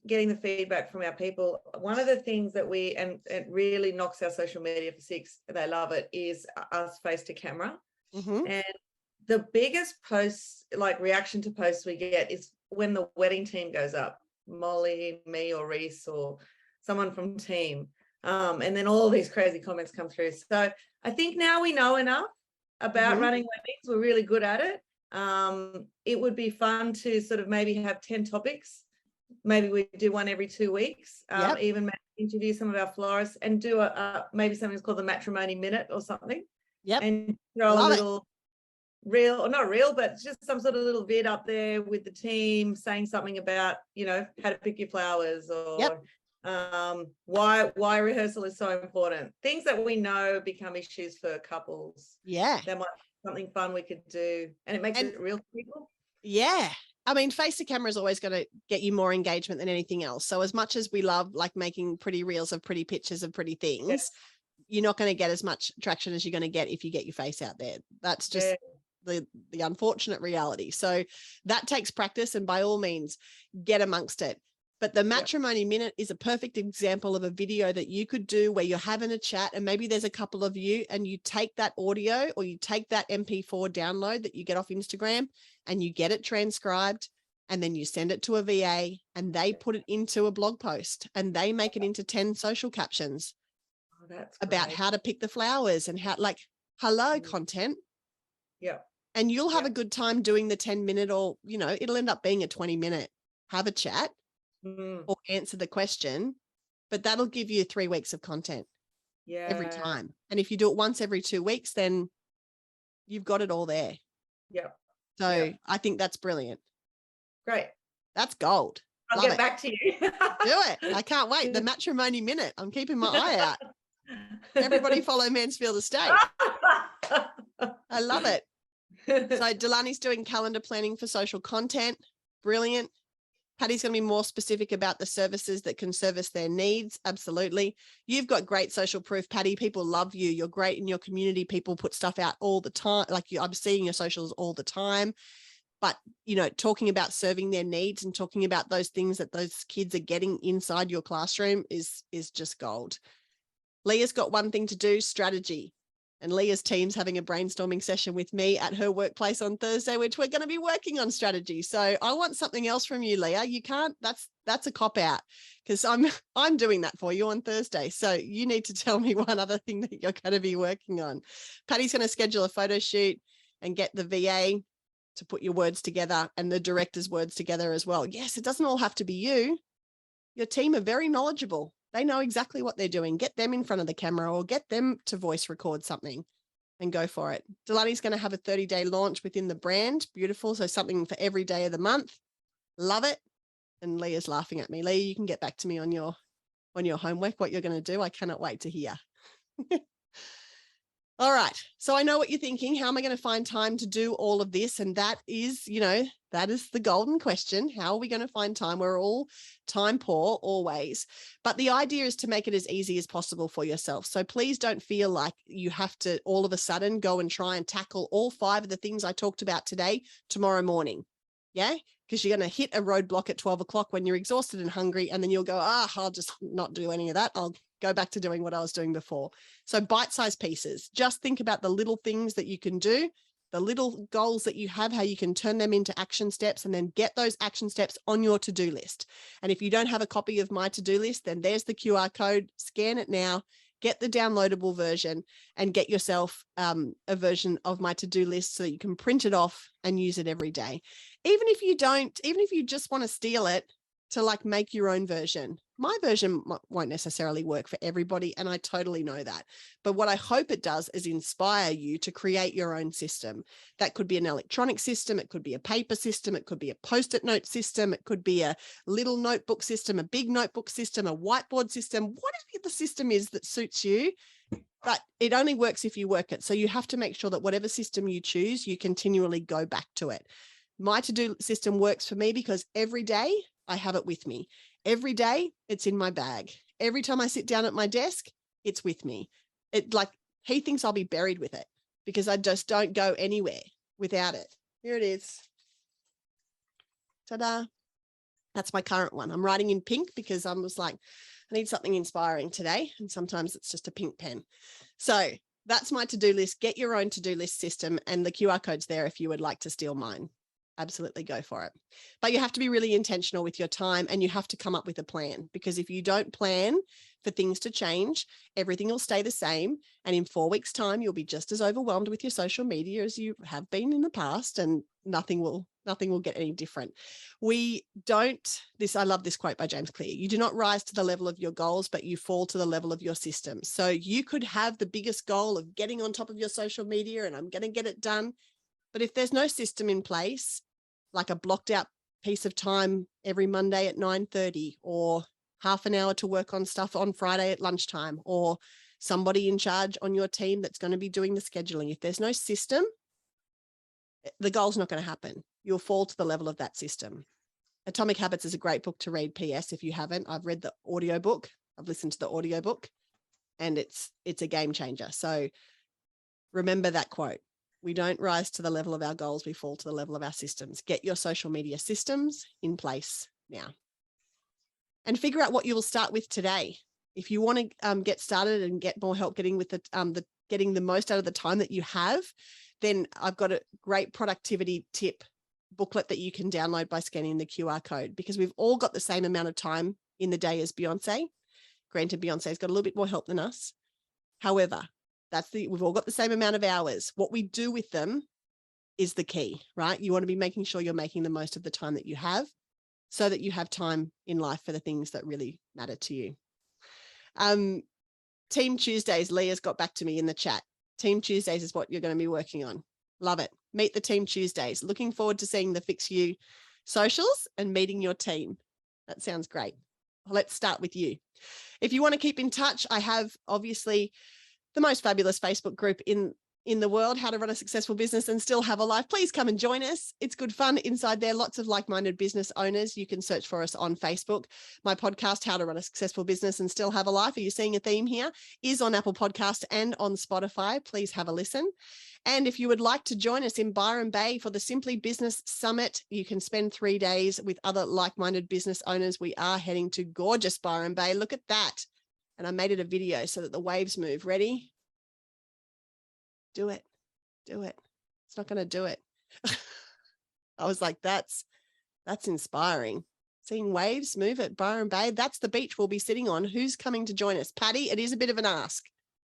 getting the feedback from our people, one of the things that it really knocks our social media for six, they love it, is us face to camera. And the biggest posts, like reaction to posts we get, is when the wedding team goes up, Molly, me, or Reese, or someone from team. And then all these crazy comments come through. So I think now we know enough about running weddings. We're really good at it. It would be fun to sort of maybe have 10 topics. Maybe we do one every 2 weeks, even interview some of our florists and do maybe something that's called the matrimony minute or something. And throw a little reel, or not real, but just some sort of little vid up there with the team saying something about, how to pick your flowers, or why rehearsal is so important. Things that we know become issues for couples. That might be something fun we could do, and it makes it real to people. I mean, face to camera is always going to get you more engagement than anything else. So as much as we love like making pretty reels of pretty pictures of pretty things, you're not going to get as much traction as you're going to get if you get your face out there. That's just the unfortunate reality. So that takes practice, and by all means get amongst it. But the matrimony minute is a perfect example of a video that you could do where you're having a chat, and maybe there's a couple of you, and you take that audio or you take that MP4 download that you get off Instagram and you get it transcribed, and then you send it to a VA and they put it into a blog post and they make it into 10 social captions about how to pick the flowers and how, like, hello content. And you'll have a good time doing the 10-minute, or, it'll end up being a 20-minute, have a chat or answer the question, but that'll give you 3 weeks of content every time. And if you do it once every 2 weeks, then you've got it all there. So I think that's brilliant. Great. That's gold. I'll get back to you. Do it. I can't wait. The matrimony minute. I'm keeping my eye out. Everybody follow Mansfield Estate. I love it. So Delaney's doing calendar planning for social content. Brilliant. Patty's going to be more specific about the services that can service their needs. Absolutely. You've got great social proof, Patty. People love you. You're great in your community. People put stuff out all the time. Like I'm seeing your socials all the time. But, talking about serving their needs and talking about those things that those kids are getting inside your classroom is just gold. Leah's got one thing to do, strategy. And Leah's team's having a brainstorming session with me at her workplace on Thursday, which we're going to be working on strategy. So I want something else from you, Leah. You can't, that's a cop out, because I'm doing that for you on Thursday. So you need to tell me one other thing that you're going to be working on. Patty's going to schedule a photo shoot and get the VA to put your words together and the director's words together as well. Yes, it doesn't all have to be you. Your team are very knowledgeable. They know exactly what they're doing. Get them in front of the camera or get them to voice record something and go for it. Delaney's going to have a 30-day launch within the brand. Beautiful. So something for every day of the month. Love it. And Leah's laughing at me. Leah, you can get back to me on your homework, what you're going to do. I cannot wait to hear. All right. So I know what you're thinking. How am I going to find time to do all of this? And that is, that is the golden question. How are we going to find time? We're all time poor always. But the idea is to make it as easy as possible for yourself. So please don't feel like you have to all of a sudden go and try and tackle all 5 of the things I talked about today tomorrow morning. Yeah. Because you're going to hit a roadblock at 12 o'clock when you're exhausted and hungry. And then you'll go, I'll just not do any of that. I'll go back to doing what I was doing before. So bite-sized pieces. Just think about the little things that you can do, the little goals that you have, how you can turn them into action steps, and then get those action steps on your to-do list. And if you don't have a copy of my to-do list, then there's the QR code. Scan it now, get the downloadable version, and get yourself a version of my to-do list so that you can print it off and use it every day. Even if you just want to steal it to like make your own version. My version won't necessarily work for everybody, and I totally know that. But what I hope it does is inspire you to create your own system. That could be an electronic system. It could be a paper system. It could be a Post-it note system. It could be a little notebook system, a big notebook system, a whiteboard system, whatever the system is that suits you. But it only works if you work it. So you have to make sure that whatever system you choose, you continually go back to it. My to-do system works for me because every day I have it with me. Every day it's in my bag. Every time I sit down at my desk, it's with me. He thinks I'll be buried with it because I just don't go anywhere without it. Here it is. Ta-da. That's my current one. I'm writing in pink because I was like, I need something inspiring today. And sometimes it's just a pink pen. So that's my to-do list. Get your own to-do list system, and the QR code's there if you would like to steal mine. Absolutely go for it. But you have to be really intentional with your time, and you have to come up with a plan, because if you don't plan for things to change, everything will stay the same. And in 4 weeks' time, you'll be just as overwhelmed with your social media as you have been in the past, and nothing will get any different. I love this quote by James Clear. You do not rise to the level of your goals, but you fall to the level of your system. So you could have the biggest goal of getting on top of your social media and I'm going to get it done. But if there's no system in place, like a blocked out piece of time every Monday at 9:30, or half an hour to work on stuff on Friday at lunchtime, or somebody in charge on your team that's going to be doing the scheduling, if there's no system, the goal's not going to happen. You'll fall to the level of that system. Atomic Habits is a great book to read. PS, if you haven't, I've read the audiobook. I've listened to the audiobook, and it's a game changer. So remember that quote. We don't rise to the level of our goals. We fall to the level of our systems. Get your social media systems in place now. And figure out what you will start with today. If you want to get started and get more help getting with getting the most out of the time that you have, then I've got a great productivity tip booklet that you can download by scanning the QR code, because we've all got the same amount of time in the day as Beyonce. Granted, Beyonce's got a little bit more help than us. However, we've all got the same amount of hours. What we do with them is the key, right? You want to be making sure you're making the most of the time that you have, so that you have time in life for the things that really matter to you. Team Tuesdays, Leah's got back to me in the chat. Team Tuesdays is what you're going to be working on. Love it. Meet the Team Tuesdays. Looking forward to seeing the Fix You socials and meeting your team. That sounds great. Let's start with you. If you want to keep in touch, I have obviously the most fabulous Facebook group in the world, How to Run a Successful Business and Still Have a Life. Please come and join us. It's good fun inside there. Lots of like-minded business owners. You can search for us on Facebook. My podcast, How to Run a Successful Business and Still Have a Life, are you seeing a theme here, is on Apple Podcast and on Spotify. Please have a listen. And if you would like to join us in Byron Bay for the Simply Business Summit, you can spend 3 days with other like-minded business owners. We are heading to gorgeous Byron Bay. Look at that. And I made it a video so that the waves move. Ready? Do it. Do it. It's not going to do it. I was like, that's inspiring. Seeing waves move at Byron Bay. That's the beach we'll be sitting on. Who's coming to join us? Patty, it is a bit of an ask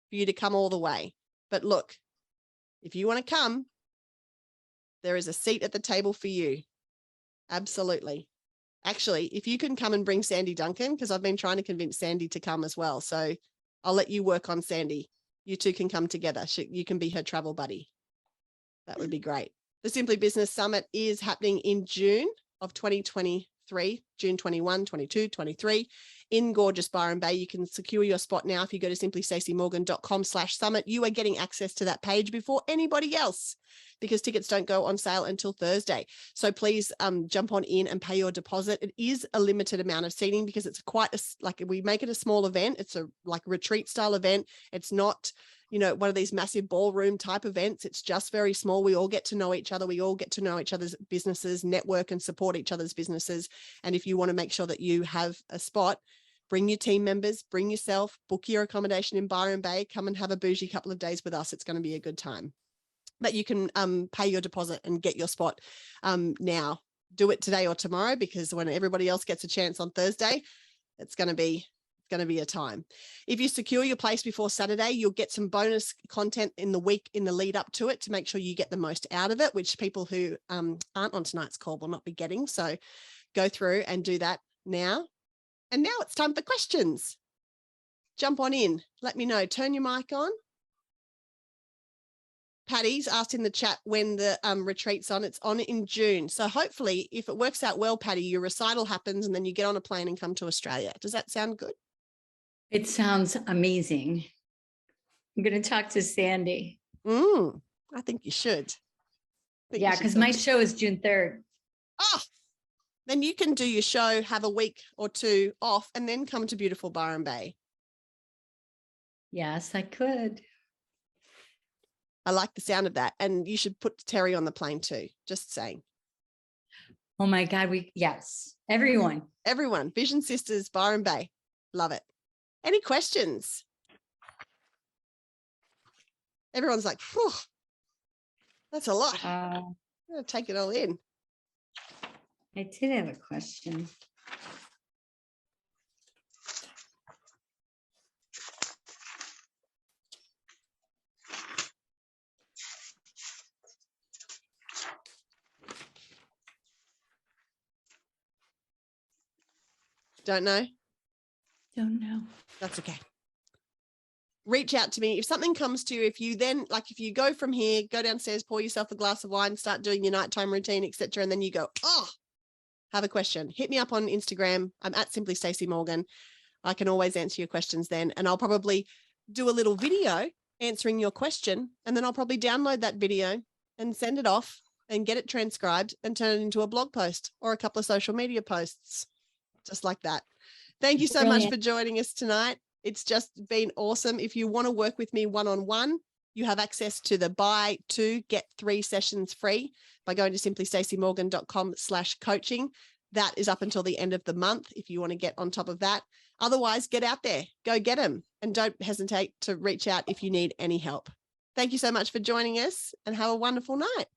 for you to come all the way. But look, if you want to come, there is a seat at the table for you. Absolutely. Actually, if you can come and bring Sandy Duncan, because I've been trying to convince Sandy to come as well. So I'll let you work on Sandy. You two can come together. You can be her travel buddy. That would be great. The Simply Business Summit is happening in June of 2024. 3, June 21, 22, 23 in gorgeous Byron Bay. You can secure your spot now. If you go to simplystacymorgan.com/summit, you are getting access to that page before anybody else, because tickets don't go on sale until Thursday. So please jump on in and pay your deposit. It is a limited amount of seating because it's quite like we make it a small event. It's a like retreat style event. It's not, you know, one of these massive ballroom type events. It's just very small. We all get to know each other. We all get to know each other's businesses, network and support each other's businesses. And if you want to make sure that you have a spot, bring your team members, bring yourself, book your accommodation in Byron Bay, come and have a bougie couple of days with us. It's going to be a good time. But you can pay your deposit and get your spot now. Do it today or tomorrow, because when everybody else gets a chance on Thursday, it's going to be a time. If you secure your place before Saturday, you'll get some bonus content in the week in the lead up to it to make sure you get the most out of it, which people who aren't on tonight's call will not be getting. So go through and do that now. And now it's time for questions. Jump on in. Let me know. Turn your mic on. Patty's asked in the chat when the retreat's on. It's on in June. So hopefully, if it works out well, Patty, your recital happens and then you get on a plane and come to Australia. Does that sound good? It sounds amazing. I'm going to talk to Sandy. I think you should. Yeah, because my show is June 3rd. Oh, then you can do your show, have a week or two off, and then come to beautiful Byron Bay. Yes, I could. I like the sound of that. And you should put Terry on the plane too. Just saying. Oh my God. Yes. Everyone. Vision Sisters, Byron Bay. Love it. Any questions? Everyone's like, whew, that's a lot. I'm going to take it all in. I did have a question. Don't know? Don't know. That's okay. Reach out to me. If something comes to you, if you go from here, go downstairs, pour yourself a glass of wine, start doing your nighttime routine, etc., and then you go, oh, have a question, hit me up on Instagram. I'm at Simply Stacey Morgan. I can always answer your questions then. And I'll probably do a little video answering your question. And then I'll probably download that video and send it off and get it transcribed and turn it into a blog post or a couple of social media posts, just like that. Thank you so much for joining us tonight. It's just been awesome. If you want to work with me one-on-one, you have access to the buy 2, get 3 sessions free by going to simplystacymorgan.com/coaching. That is up until the end of the month if you want to get on top of that. Otherwise, get out there, go get them, and don't hesitate to reach out if you need any help. Thank you so much for joining us and have a wonderful night.